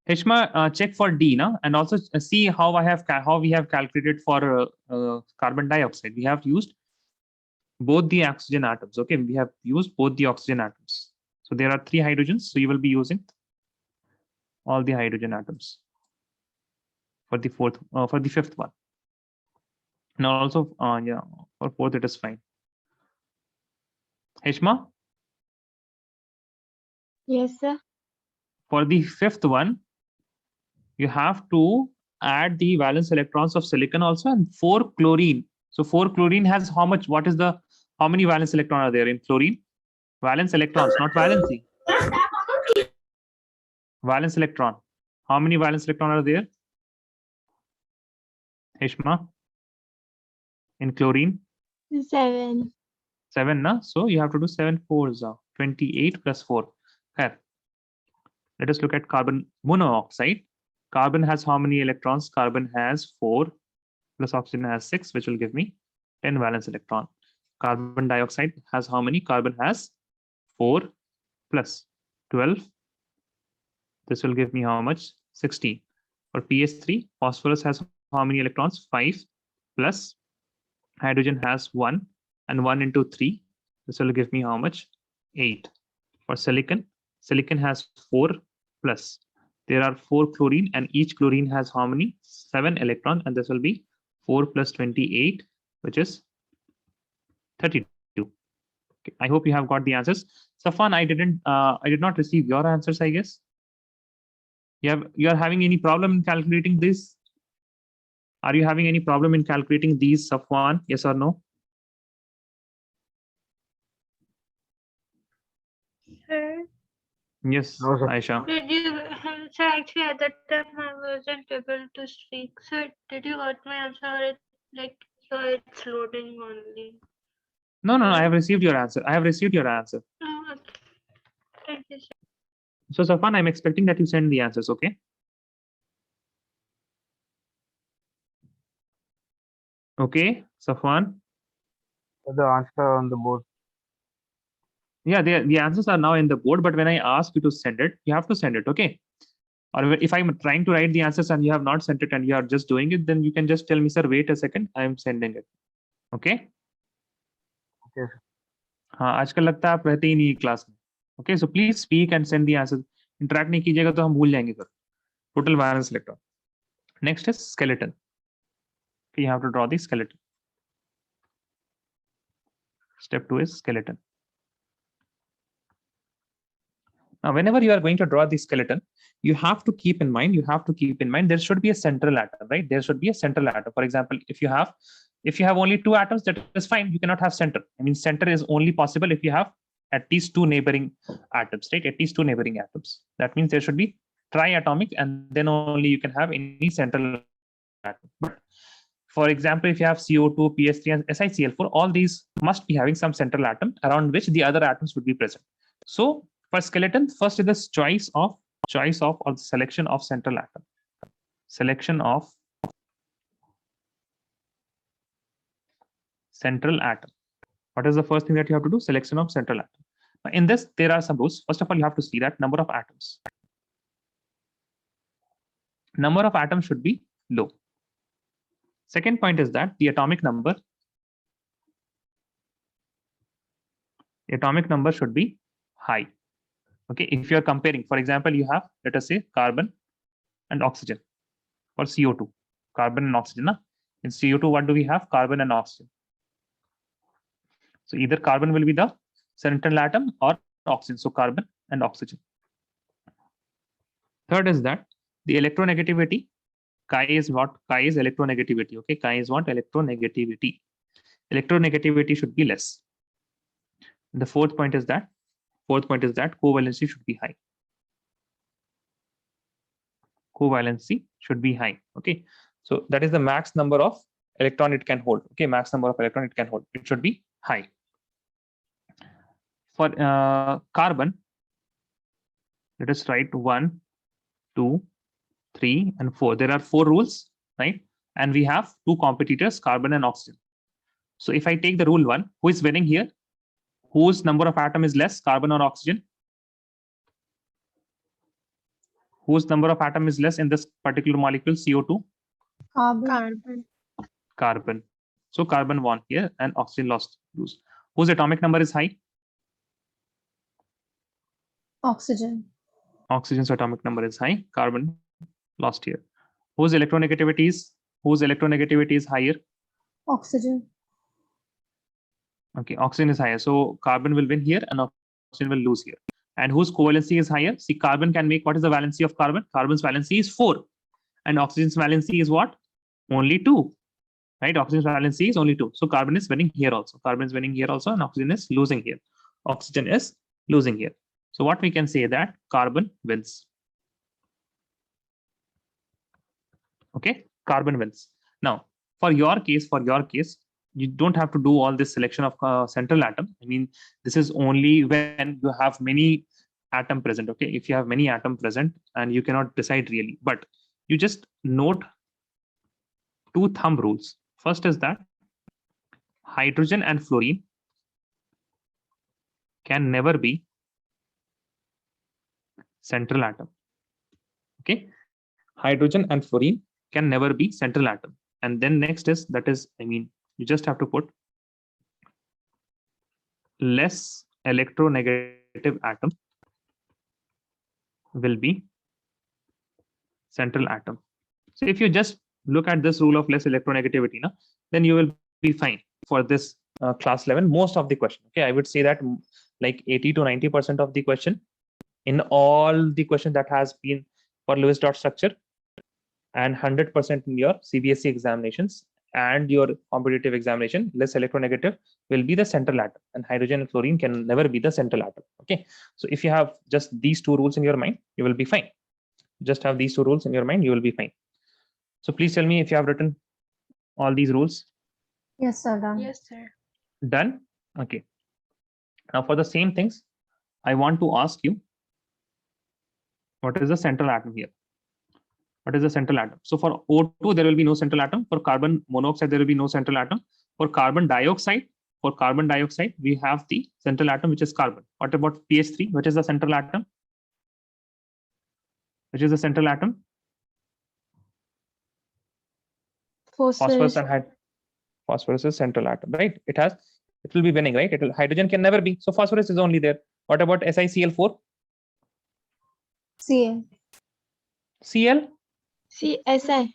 Hishma, check for D now, and also see how we have calculated for carbon dioxide. We have used both the oxygen atoms. Okay, we have used both the oxygen atoms. So there are 3 hydrogens. So you will be using all the hydrogen atoms for the fifth one. Now also, yeah, for fourth it is fine. Hishma, Yes, sir. For the fifth one, you have to add the valence electrons of silicon also and 4 chlorine. So 4 chlorine has how much? What is the, how many valence electron are there in chlorine? Valence electrons, not valency. Valence electron. How many valence electron are there? Hishma? In chlorine? 7. 7, na? So you have to do 7 fours, 28 plus 4. Here. Let us look at carbon monoxide. Carbon has how many electrons? Carbon has 4 plus oxygen has 6, which will give me 10 valence electron. Carbon dioxide has how many? Carbon has 4 plus 12. This will give me how much? 16. For PS3, phosphorus has how many electrons? 5 plus hydrogen has 1 and 1 into 3. This will give me how much? 8. For silicon, silicon has 4 plus. There are 4 chlorine and each chlorine has how many? 7 electron, and this will be 4 plus 28, which is 32. Okay, I hope you have got the answers. Safwan, I did not receive your answers, I guess. You are having any problem in calculating this? Are you having any problem in calculating these, Safwan? Yes or no? Sir, Yes, No, sir. Aisha. did you, sir, actually at that time I wasn't able to speak. So did you got my answer or it, like, so it's loading only? No, I have received your answer. I have received your answer. Oh, okay. Thank you, sir. So Safwan, I'm expecting that you send the answers, okay? Okay, Safwan. The answer on the board. Yeah, the answers are now in the board, but when I ask you to send it, you have to send it, okay? Or if I'm trying to write the answers and you have not sent it and you are just doing it, then you can just tell me, sir, wait a second, I'm sending it. Okay? Okay, sir. हाँ, आजकल लगता है आप रहते ही नहीं class में. Okay, so please speak and send the answers. Interact नहीं कीजिएगा तो हम भूल जाएंगे फिर. Total valence electron. Next is skeleton. Okay, you have to draw the skeleton. Step 2 is skeleton. Now, whenever you are going to draw the skeleton, you have to keep in mind there should be a central atom, right? There should be a central atom. For example, if you have only 2 atoms, that is fine. You cannot have center. I mean, center is only possible if you have at least 2 neighboring atoms, right? At least 2 neighboring atoms. That means there should be triatomic, and then only you can have any central atom. But for example, if you have CO2, PS3, and SiCl4, all these must be having some central atom around which the other atoms would be present. So for skeleton, first is the choice of or selection of central atom. Selection of central atom. What is the first thing that you have to do? Selection of central atom. Now, in this, there are some rules. First of all, you have to see that number of atoms. Number of atoms should be low. Second point is that the atomic number should be high. Okay, if you are comparing, for example, you have, let us say, carbon and oxygen, or CO2, carbon and oxygen. Na? In CO2, what do we have? Carbon and oxygen. So either carbon will be the central atom or oxygen. So carbon and oxygen. Third is that the electronegativity, chi is what? Chi is electronegativity. Okay, chi is what? Electronegativity. Electronegativity should be less. And the fourth point is that covalency should be high. Covalency should be high. Okay, so that is the max number of electron it can hold. Okay, max number of electron it can hold. It should be high. For carbon, let us write 1, 2, 3, and 4. There are 4 rules, right? And we have 2 competitors, carbon and oxygen. So if I take the rule 1, who is winning here? Whose number of atom is less, carbon or oxygen? Whose number of atom is less in this particular molecule, CO2? Carbon. Carbon. So carbon won here and oxygen lose. Whose atomic number is high? Oxygen. Oxygen's atomic number is high. Carbon lost here. Whose electronegativity is higher? Oxygen. Okay, oxygen is higher. So carbon will win here and oxygen will lose here. and whose covalency is higher. See, carbon can make, what is the valency of carbon? Carbon's valency is 4, and oxygen's valency is what? Only 2, right? Oxygen's valency is only 2. So carbon is winning here also. Carbon is winning here also, and oxygen is losing here. Oxygen is losing here. So what we can say that carbon wins. Okay, carbon wins. Now, for your case, you don't have to do all this selection of central atom. I mean, this is only when you have many atom present. Okay, if you have many atom present and you cannot decide really, but you just note 2 thumb rules. First is that hydrogen and fluorine can never be central atom. Okay, hydrogen and fluorine can never be central atom. And then next is, that is, I mean, you just have to put less electronegative atom will be central atom. So if you just look at this rule of less electronegativity, then you will be fine for this class 11, most of the question. Okay, I would say that like 80 to 90% of the question in all the question that has been for Lewis dot structure, and 100% in your CBSE examinations and your competitive examination, less electronegative will be the central atom, and hydrogen and fluorine can never be the central atom. Okay, so if you have just these 2 rules in your mind, you will be fine. Just have these 2 rules in your mind, you will be fine. So please tell me if you have written all these rules. Yes, sir. Done. Yes, sir. Done. Okay, now for the same things, I want to ask you, what is the central atom here? What is the central atom? So for O2, there will be no central atom. For carbon monoxide, there will be no central atom. For carbon dioxide, we have the central atom, which is carbon. What about PH3? Which is the central atom? Which is the central atom? Phosphorus and phosphorus is central atom, right? It will be winning, right? Hydrogen can never be. So phosphorus is only there. What about SiCl4? Cl. Cl? CSI.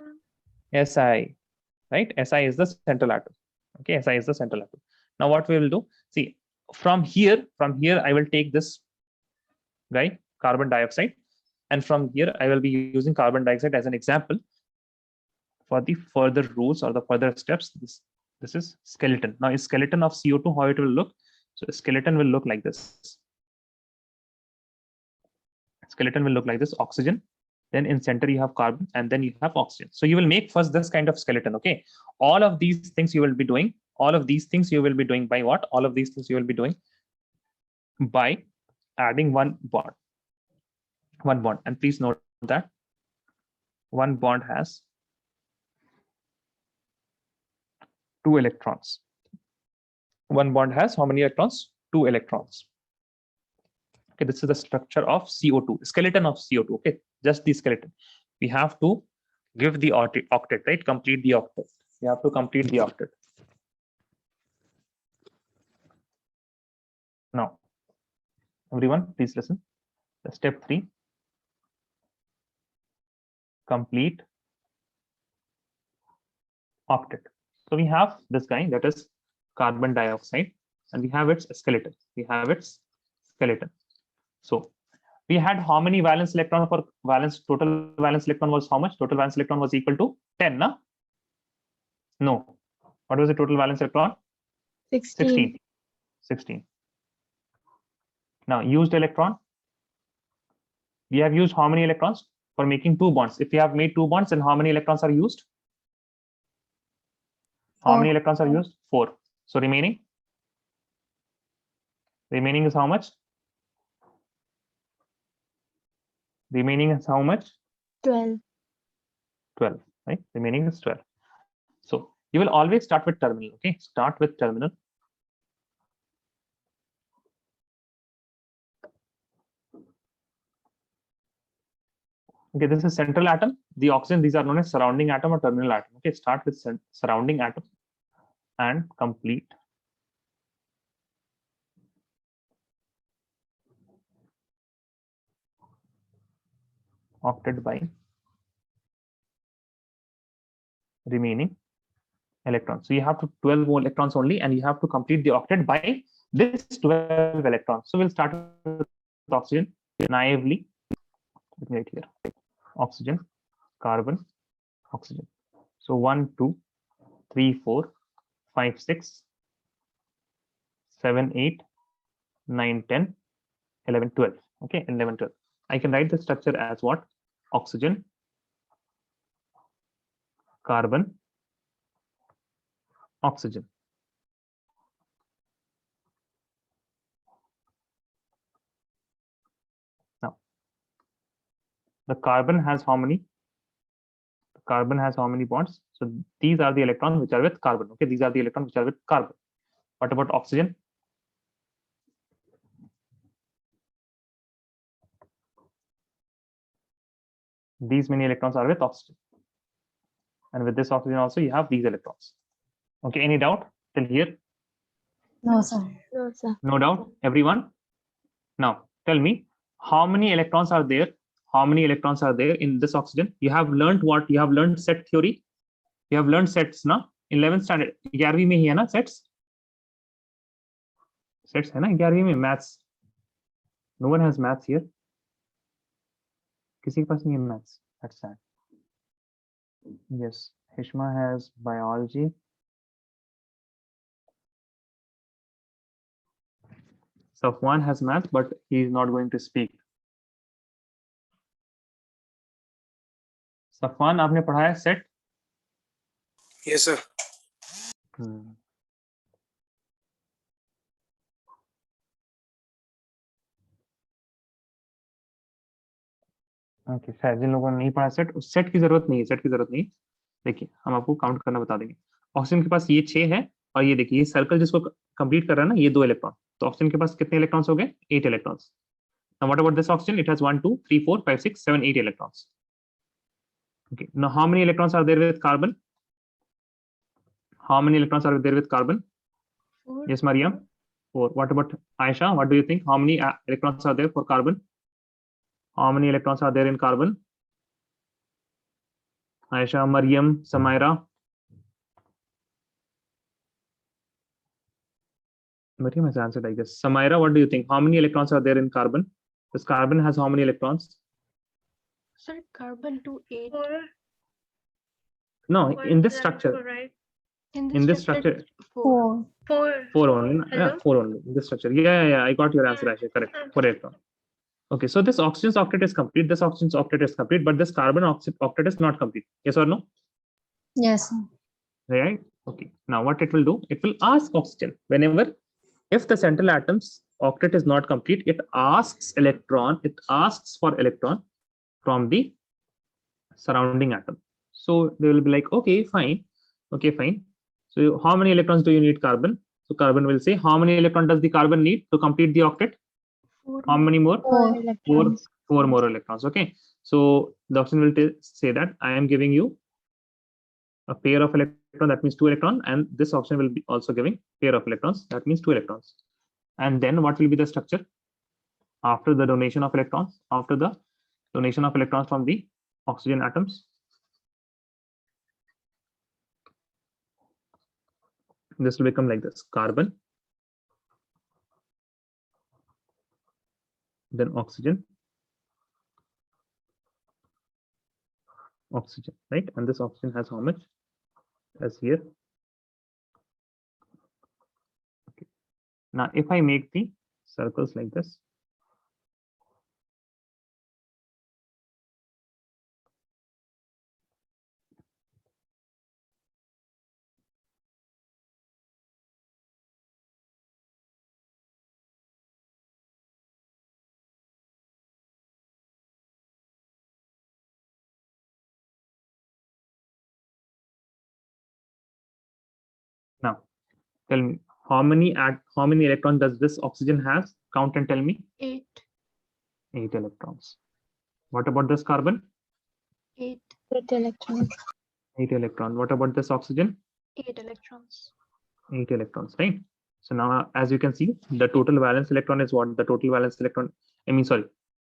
Si, right? Si is the central atom. Okay, Si is the central atom. Now what we will do, see, from here I will take this guy, carbon dioxide, and from here I will be using carbon dioxide as an example for the further rules or the further steps. This is skeleton. Now is skeleton of CO2, how it will look? So skeleton will look like this. Skeleton will look like this: oxygen, then in center you have carbon, and then you have oxygen. So you will make first this kind of skeleton. Okay, all of these things you will be doing. All of these things you will be doing by what? All of these things you will be doing by adding one bond. And please note that one bond has 2 electrons. One bond has how many electrons? 2 electrons. Okay, this is the structure of CO2, skeleton of CO2. Okay, just the skeleton. We have to give the octet, right? Complete the octet. We have to complete the octet. Now, everyone, please listen. Step 3. Complete octet. So we have this guy, that is carbon dioxide, and we have its skeleton. So we had how many valence electron for total valence electron was how much? Total valence electron was equal to 10, na? No. What was the total valence electron? 16. 16. Now used electron. We have used how many electrons for making 2 bonds? If we have made 2 bonds, then how many electrons are used? How 4. many electrons are used? 4. So remaining is how much? Remaining is how much? 12. 12, right? Remaining is 12. So you will always start with terminal. Okay, start with terminal. Okay, this is central atom. The oxygen, these are known as surrounding atom or terminal atom. Okay, start with surrounding atom and complete octet by remaining electrons. So you have to 12 more electrons only, and you have to complete the octet by this 12 electrons. So we'll start with oxygen naively. Let me write here. Oxygen, carbon, oxygen. So 1, 2, 3, 4, 5, 6, 7, 8, 9, 10, 11, 12. Okay, 11, 12. I can write the structure as what? Oxygen, carbon, oxygen. Now, the carbon has how many? The carbon has how many bonds? So these are the electrons which are with carbon. Okay, these are the electrons which are with carbon. What about oxygen? These many electrons are with oxygen. And with this oxygen also, you have these electrons. Okay, any doubt till here? No, sir. No, sir. No doubt, everyone? Now, tell me, how many electrons are there? How many electrons are there in this oxygen? You have learned what? You have learned set theory. You have learned sets now. 11th standard. 11वीं में ही है ना sets? Sets है ना 11वीं में maths. No one has maths here. किसी के पास नहीं है maths. That's sad. Yes, Hishma has biology. Safwan has math, but he is not going to speak. Safwan, आपने पढ़ा है set? Yes, sir. ओके, शायद जिन लोगों ने नहीं पढ़ा सेट, उस सेट की जरूरत नहीं है, सेट की जरूरत नहीं। देखिए, हम आपको काउंट करना बता देंगे। ऑक्सीजन के पास ये 6 है और ये देखिए, ये सर्कल जिसको कंप्लीट कर रहा है ना, ये 2 इलेक्ट्रॉन। तो ऑक्सीजन के पास कितने इलेक्ट्रॉन्स हो गए? 8 electrons. Now what about this oxygen? It has 1, 2, 3, 4, 5, 6, 7, 8 electrons. Okay. Now how many electrons are there with carbon? How many electrons are there with carbon? 4. Yes, Mariam. 4. What about Aisha? What do you think? How many electrons are there for carbon? How many electrons are there in carbon? Aisha, Mariam, Samaira. Mariam has answered like this. Samaira, what do you think? How many electrons are there in carbon? This carbon has how many electrons? Sir, carbon 2, 8. 4. No, in this Is that structure. correct? In this structure, 4. 4. 4. 4 only. Hello? Yeah, 4 only. In this structure. Yeah. I got your answer, Aisha. Correct. 4 electron. Okay, so this oxygen's octet is complete. This oxygen's octet is complete, but this carbon octet is not complete. Yes or no? Yes, sir. Right? Okay. Now what it will do? It will ask oxygen whenever, if the central atom's octet is not complete, it asks for electron from the surrounding atom. So they will be like, okay, fine. So how many electrons do you need, carbon? So carbon will say, how many electrons does the carbon need to complete the octet? 4. How many more? 4. electrons. 4 more electrons. Okay. So the oxygen will say that I am giving you a pair of electrons, that means 2 electrons, and this oxygen will be also giving pair of electrons, that means 2 electrons. And then what will be the structure after the donation of electrons? After the donation of electrons from the oxygen atoms, this will become like this: carbon, then oxygen, right? And this oxygen has how much? As here. Okay. Now if I make the circles like this, now tell me how many electrons does this oxygen has? Count and tell me. 8. 8 electrons. What about this carbon? 8 electrons. 8 electrons. What about this oxygen? 8 electrons. 8 electrons, right? So now, as you can see, the total valence electron is what? The total valence electron,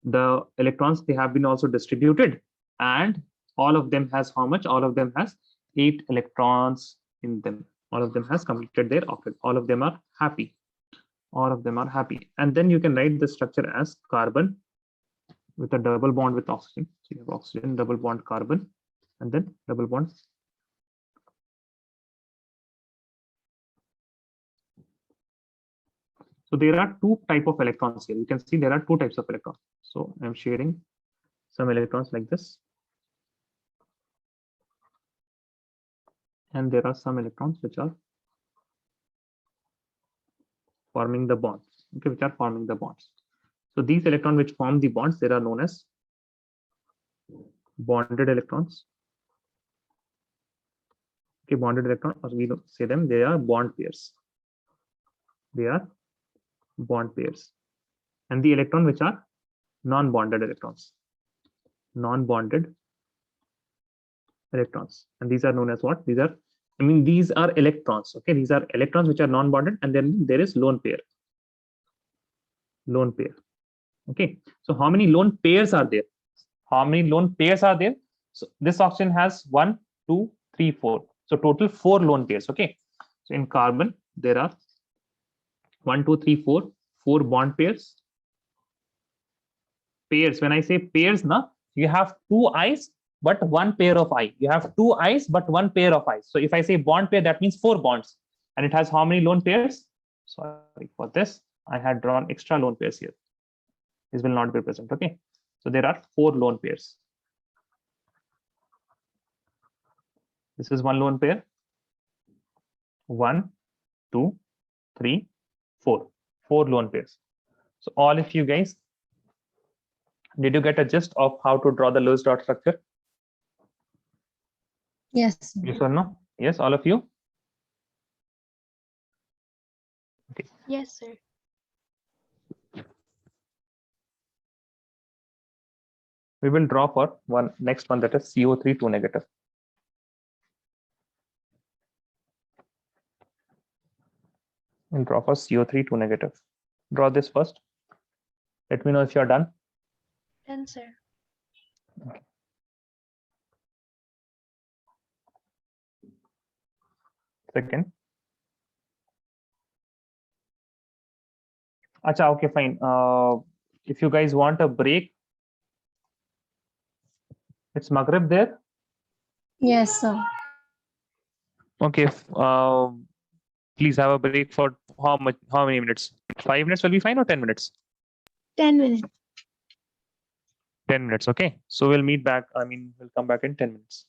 the electrons, they have been also distributed, and all of them has how much? All of them has 8 electrons in them. All of them has completed their octet. All of them are happy. All of them are happy. And then you can write the structure as carbon with a double bond with oxygen. So you have oxygen, double bond carbon, and then double bond. So there are two type of electrons here. You can see there are two types of electrons. So I'm sharing some electrons like this. And there are some electrons which are forming the bonds, okay, which are forming the bonds. So these electrons which form the bonds, they are known as bonded electrons. Okay, bonded electron, or we say them, they are bond pairs. They are bond pairs. And the electron which are non-bonded electrons. Non-bonded electrons. And these are known as what? These are, I mean, these are electrons. Okay, these are electrons which are non-bonded, and then there is lone pair. Lone pair. Okay, so how many lone pairs are there? How many lone pairs are there? So this oxygen has 1, 2, 3, 4. So total 4 lone pairs. Okay, so in carbon there are 1, 2, 3, 4, 4 bond pairs. Pairs. When I say pairs, na, you have 2 eyes but 1 pair of eye. You have 2 eyes but 1 pair of eyes. So if I say bond pair, that means 4 bonds, and it has how many lone pairs? Sorry for this, I had drawn extra lone pairs here. This will not be present. Okay, so there are 4 lone pairs. This is one lone pair. 1, 2, 3, 4. 4 lone pairs. So all of you guys, did you get a gist of how to draw the Lewis dot structure? Yes, sir. Yes or no? Yes, all of you? Yes, sir. We will draw for next one, that is CO3 2 negative. We'll draw for CO3 2 negative. Draw this first. Let me know if you're done. Done, sir. Second. Acha, okay, fine. If you guys want a break, it's Maghrib there. Yes, sir. Okay. Please have a break for how much? How many minutes? 5 minutes will be fine, or 10 minutes? 10 minutes. 10 minutes. Okay. So we'll meet back. I mean, we'll come back in 10 minutes.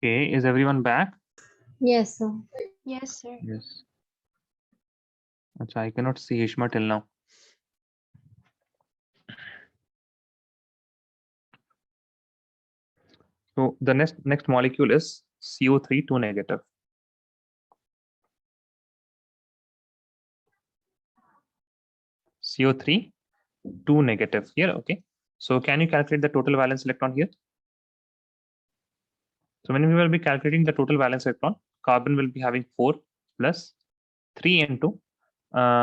Okay, is everyone back? Yes, sir. Yes, sir. Yes. Achha, I cannot see Ishma till now. So the next molecule is CO3 2 negative. CO3 2 negative here. Okay. So can you calculate the total valence electron here? So when we will be calculating the total valence electron, carbon will be having 4 plus 3 into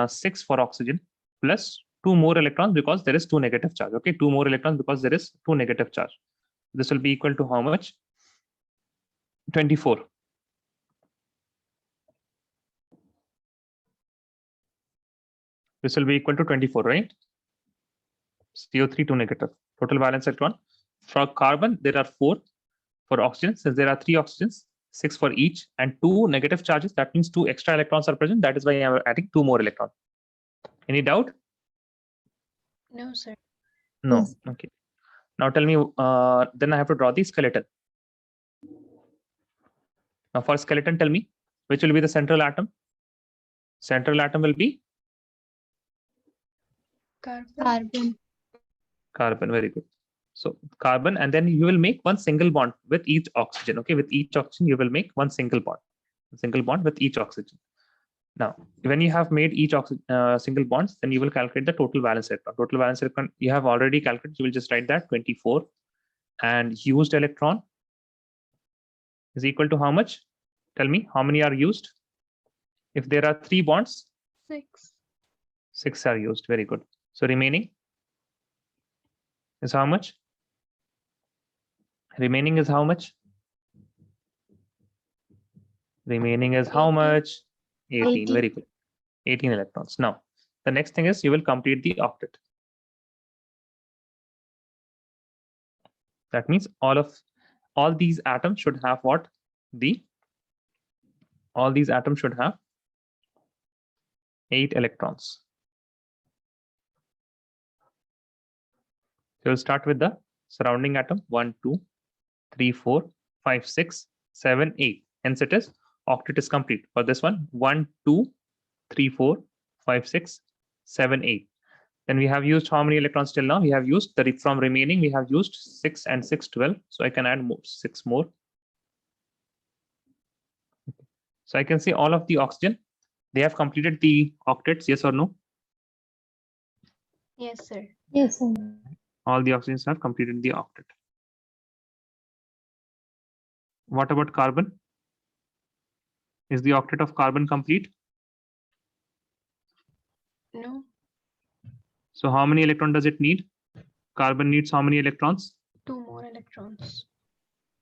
6 for oxygen plus 2 more electrons because there is 2 negative charge. Okay, 2 more electrons because there is 2 negative charge. This will be equal to how much? 24. This will be equal to 24, right? CO3 2 negative. Total valence electron. For carbon, there are 4. For oxygen, since there are 3 oxygens, 6 for each, and 2 negative charges, that means 2 extra electrons are present. That is why I am adding 2 more electrons. Any doubt? No, sir. No. Yes. Okay. Now tell me, then I have to draw the skeleton. Now for skeleton, tell me, which will be the central atom? Central atom will be Carbon. Carbon. carbon. Very good. So carbon, and then you will make one single bond with each oxygen. Okay, with each oxygen, you will make one single bond. A single bond with each oxygen. Now, when you have made each single bonds, then you will calculate the total valence electron. Total valence electron you have already calculated. You will just write that 24, and used electron is equal to how much? Tell me, how many are used? If there are 3 bonds, 6. 6 are used. Very good. So remaining is how much? Remaining is how much? Remaining is how 18. much? 18. 18. Very good. 18 electrons. Now, the next thing is you will complete the octet. That means all these atoms should have what? All these atoms should have 8 electrons. So we'll start with the surrounding atom 1, 2, 3, 4, 5, 6, 7, 8. Hence it is octet is complete. For this one, 1, 2, 3, 4, 5, 6, 7, 8. Then we have used how many electrons till now? We have used from remaining, we have used 6 and 6, 12. So I can add 6 more. So I can see all of the oxygen, they have completed the octets, yes or no? Yes, sir. Yes, sir. All the oxygens have completed the octet. What about carbon? Is the octet of carbon complete? No. So how many electrons does it need? Carbon needs how many electrons? 2 more electrons.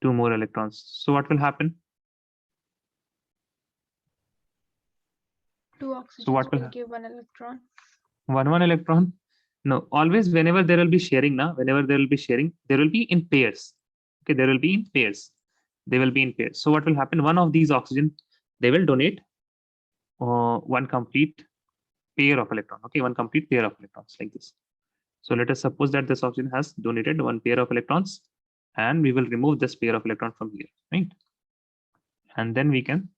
2 more electrons. So what will happen? 2 oxygens So what will will happen? give 1 electron. One electron? No, always whenever there will be sharing now, whenever there will be sharing, there will be in pairs. Okay, there will be in pairs. They will be in pairs. So what will happen? One of these oxygen, they will donate one complete pair of electron. Okay, one complete pair of electrons like this. So let us suppose that this oxygen has donated one pair of electrons, and we will remove this pair of electron from here, right? And then we can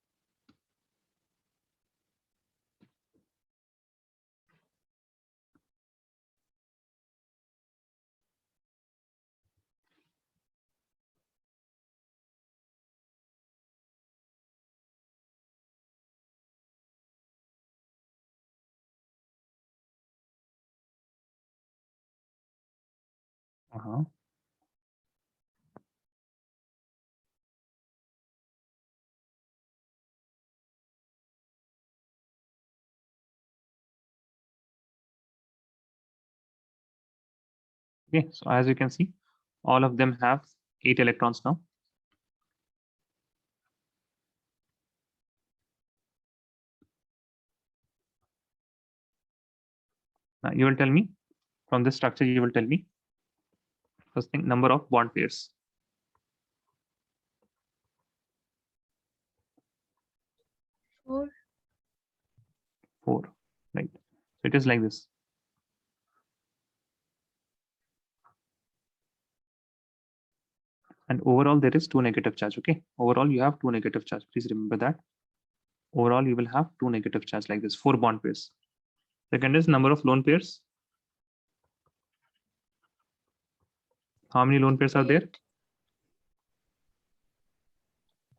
okay, so as you can see, all of them have 8 electrons now. Now you will tell me from this structure, you will tell me first thing, number of bond pairs. 4. 4, right? So it is like this. And overall, there is 2 negative charge. Okay. Overall, you have 2 negative charge. Please remember that. Overall, you will have 2 negative charge like this, 4 bond pairs. Second is number of lone pairs. How many lone pairs are there?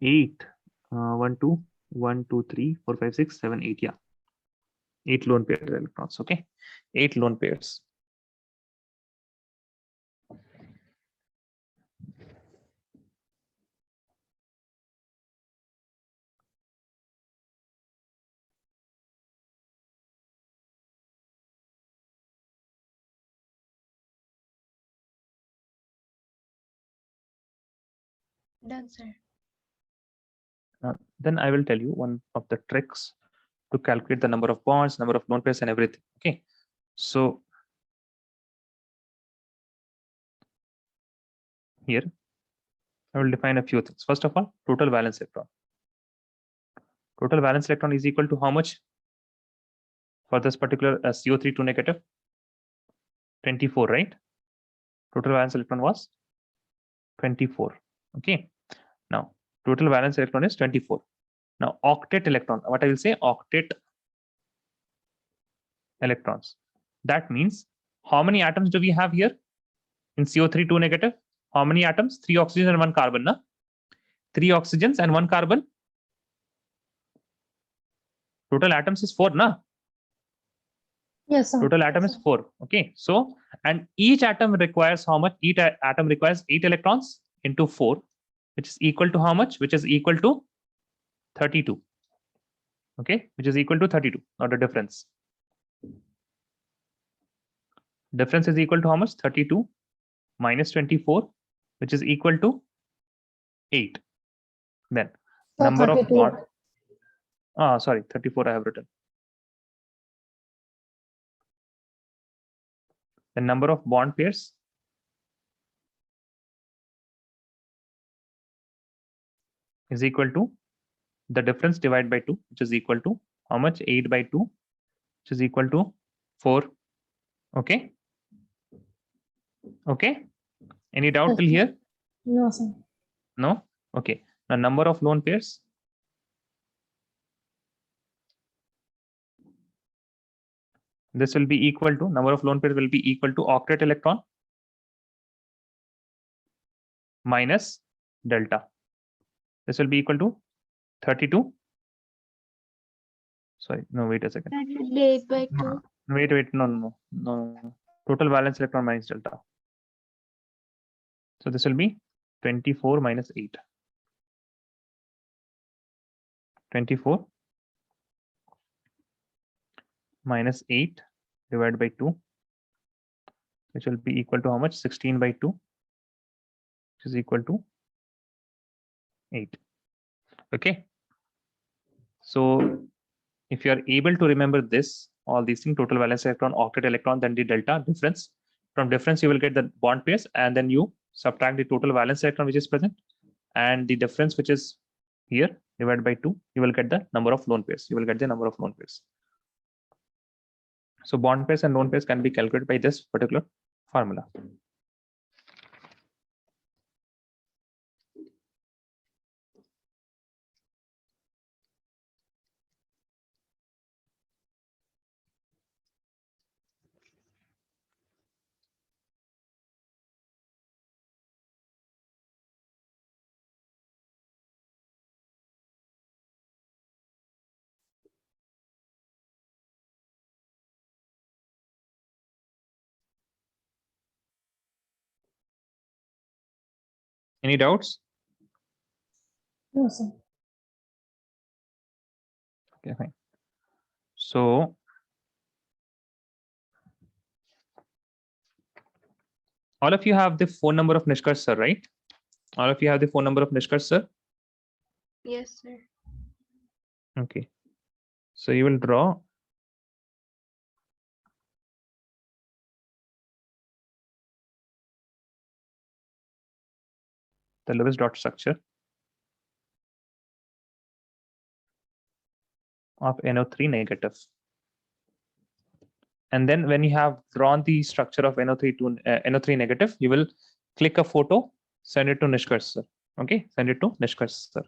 8. 1, 2, 1, 2, 3, 4, 5, 6, 7, 8. Yeah. 8 lone pair electrons. Okay. 8 lone pairs. Done, sir. Then I will tell you one of the tricks to calculate the number of bonds, number of lone pairs, and everything. Okay. So here I will define a few things. First of all, total valence electron. Total valence electron is equal to how much for this particular CO3 2 negative? 24, right? Total valence electron was 24. Okay. Now, total valence electron is 24. Now, octet electron, what I will say, octet electrons. That means how many atoms do we have here in CO3 2 negative? How many atoms? 3 oxygens and 1 carbon. Na? 3 oxygens and 1 carbon. Total atoms is 4, na? Yes, sir. Total atom is 4. Okay. So, and each atom requires how much? Each atom requires 8 electrons into 4, which is equal to how much? Which is equal to 32. Okay. Which is equal to 32, not the difference. Difference is equal to how much? 32 minus 24, which is equal to 8. Then So number of 32. bond. Sorry, 34 I have written. The number of bond pairs is equal to the difference divided by 2, which is equal to how much? 8 by 2, which is equal to 4. Okay. Okay. Any doubt till here? No, sir. No? Okay. Now number of lone pairs. This will be equal to, number of lone pairs will be equal to octet electron minus delta. This will be equal to 32. Sorry, no, wait a second. 8 by 2. Wait, no. Total valence electron minus delta. So this will be 24 minus 8. 24 minus 8 divided by 2, which will be equal to how much? 16 by 2, which is equal to 8. Okay. So if you are able to remember this, all these things, total valence electron, octet electron, then the delta difference. From difference, you will get the bond pairs, and then you subtract the total valence electron which is present, and the difference which is here divided by 2, you will get the number of lone pairs. You will get the number of lone pairs. So bond pairs and lone pairs can be calculated by this particular formula. Any doubts? No, sir. Okay, fine. So all of you have the phone number of Nishkarsh sir, right? All of you have the phone number of Nishkarsh sir. Yes, sir. Okay. So you will draw the Lewis dot structure of NO3 negative. And then when you have drawn the structure of NO3 to NO3 negative, you will click a photo send it to Nishkarsh sir. Okay, send it to Nishkarsh sir.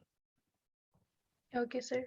Okay, sir.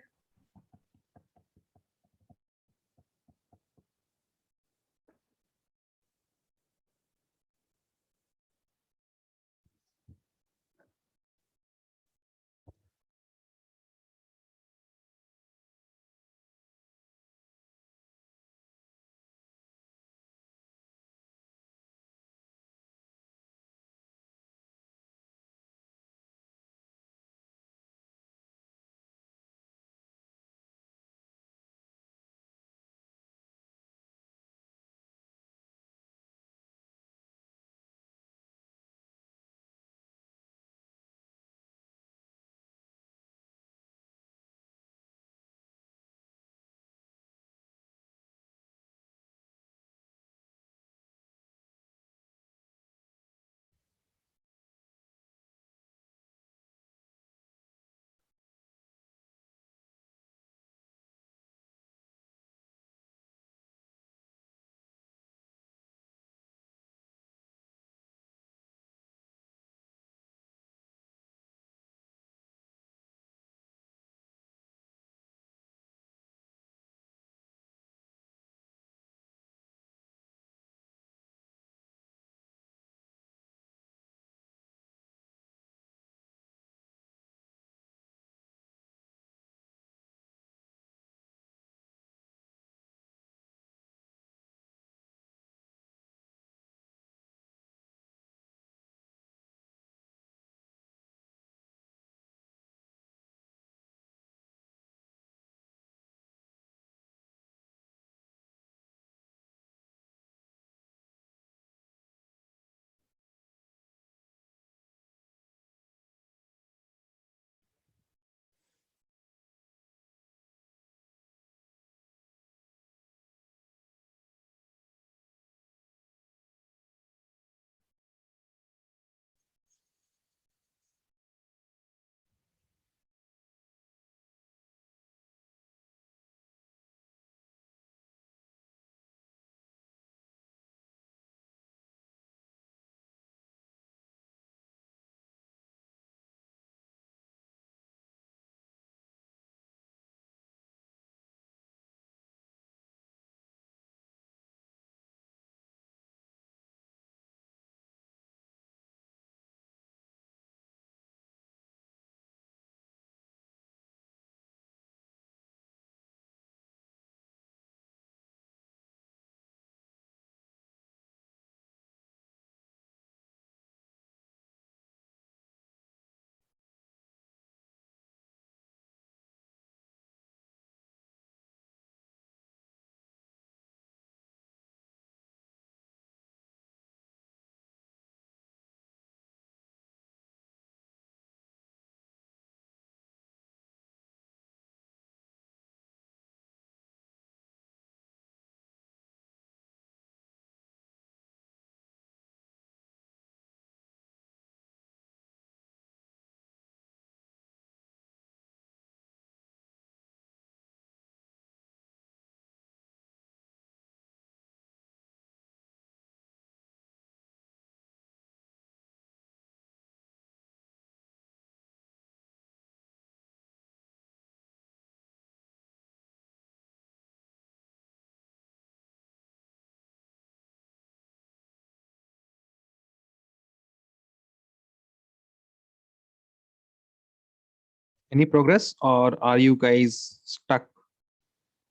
Any progress, or are you guys stuck?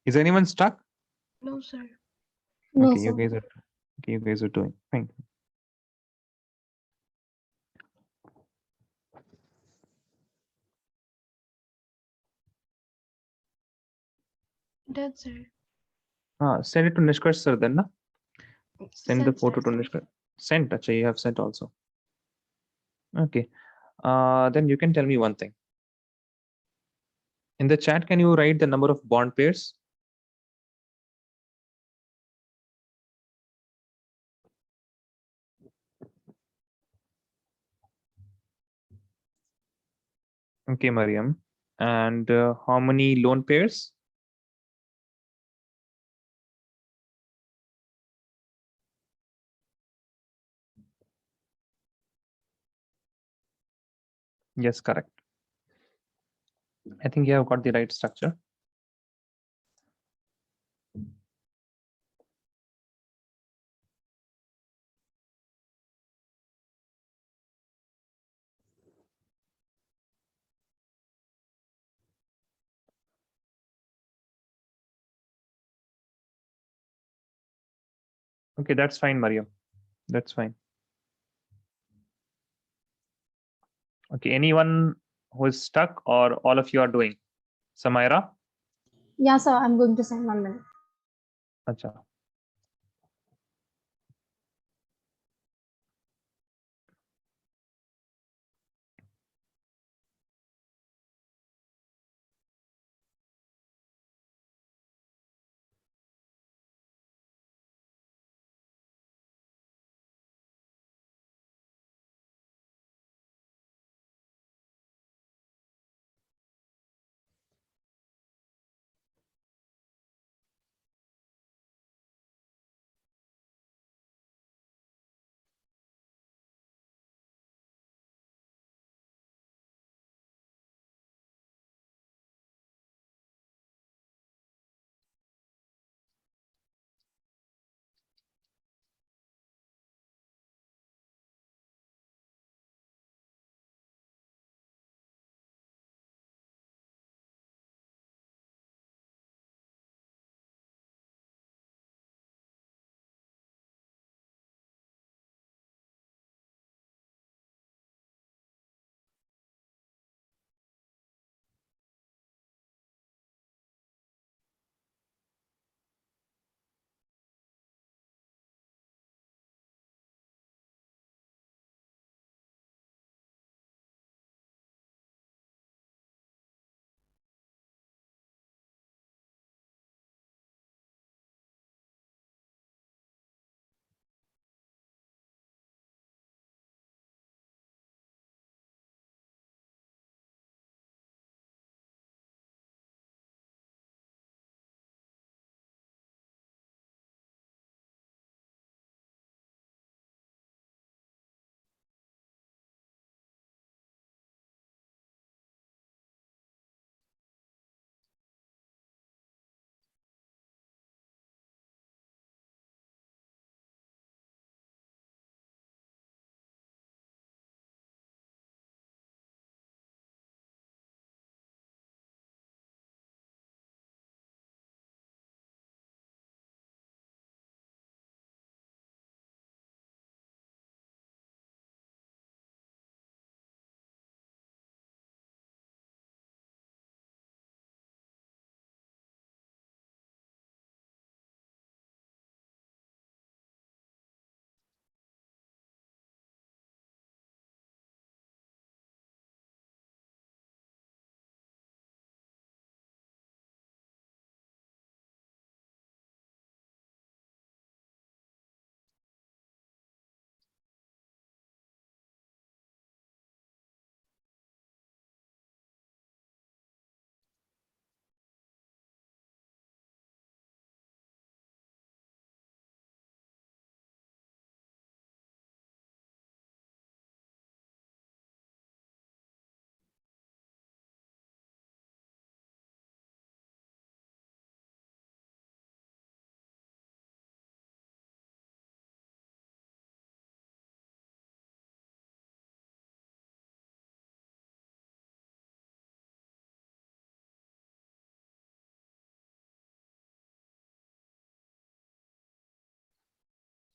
Is anyone stuck? No, sir. No, Okay, sir. you guys are doing fine. Done, sir. Send it to Nishkarsh sir then, na? Send the Sent, photo sir. to Nishkarsh. Sent, acha, you have sent also. Okay. Then you can tell me one thing. In the chat, can you write the number of bond pairs? Okay, Mariam. And how many lone pairs? Yes, correct. I think you have got the right structure. Okay, that's fine, Mariam. That's fine. Okay, anyone who is stuck or all of you are doing? Samaira? Yeah, sir. I'm going to send 1 minute. Acha.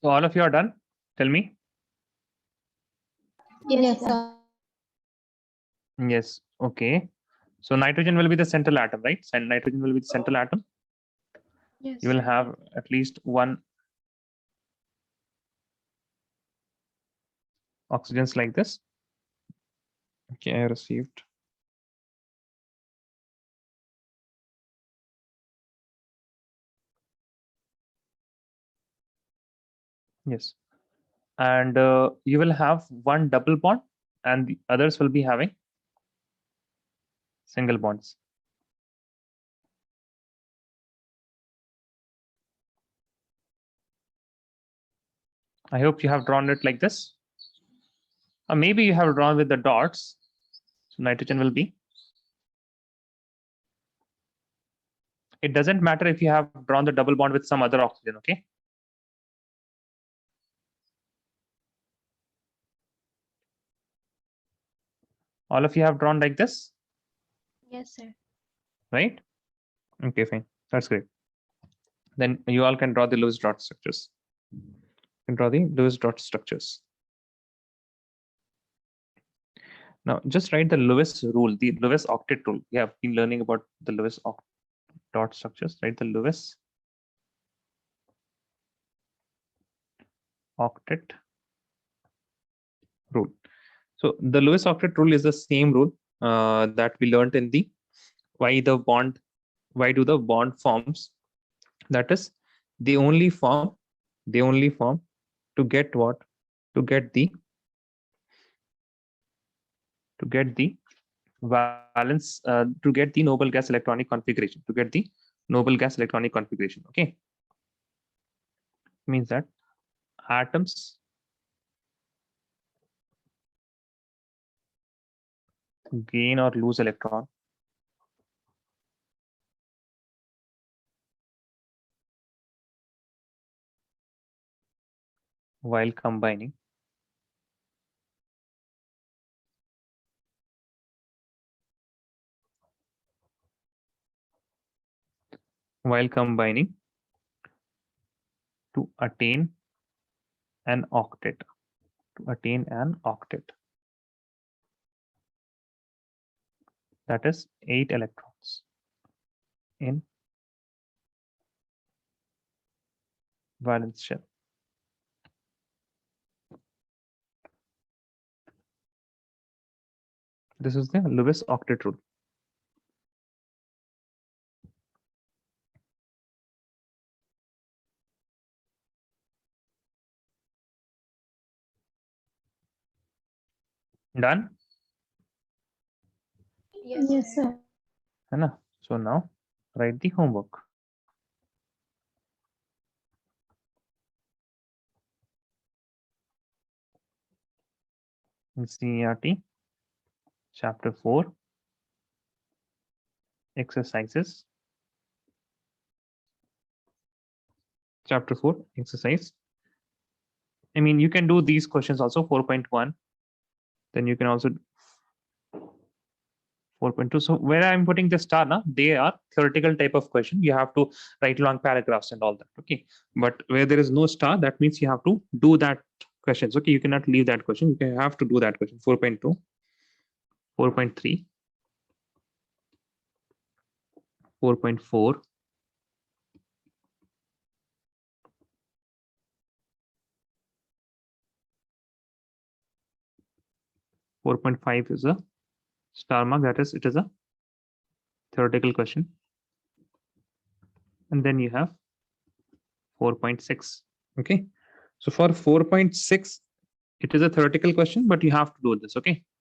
So all of you are done? Tell me. Yes, sir. Yes. Okay. So nitrogen will be the central atom, right? And nitrogen will be the central atom. Yes. You will sir. have at least one oxygens like this. Okay, I received. Yes. And you will have one double bond and the others will be having single bonds. I hope you have drawn it like this. Or maybe you have drawn with the dots. So nitrogen will be. It doesn't matter if you have drawn the double bond with some other oxygen, okay? All of you have drawn like this, Yes, sir. right? Okay, fine. That's great. Then you all can draw the Lewis dot structures. You can draw the Lewis dot structures. Now, just write the Lewis rule, the Lewis octet rule. You have been learning about the Lewis dot structures, right? The Lewis octet rule. So the Lewis octet rule is the same rule that we learned in the why do the bond forms. That is, they only form to get what? To get the valence, to get the noble gas electronic configuration, okay? Means that atoms gain or lose electron while combining to attain an octet. That is 8 electrons in valence shell. This is the Lewis octet rule. Done? Yes, sir. Hai. So now write the homework. In CERT chapter 4 exercises. Chapter 4 exercise. I mean, you can do these questions also 4.1. Then you can also 4.2. So where I'm putting the star now, they are theoretical type of question. You have to write long paragraphs and all that. Okay. But where there is no star, that means you have to do that questions. Okay. You cannot leave that question. You have to do that question. 4.2, 4.3, 4.4. 4.5 is a star mark, that is, it is a theoretical question. And then you have 4.6. Okay. So for 4.6, it is a theoretical question, but you have to do this. Okay.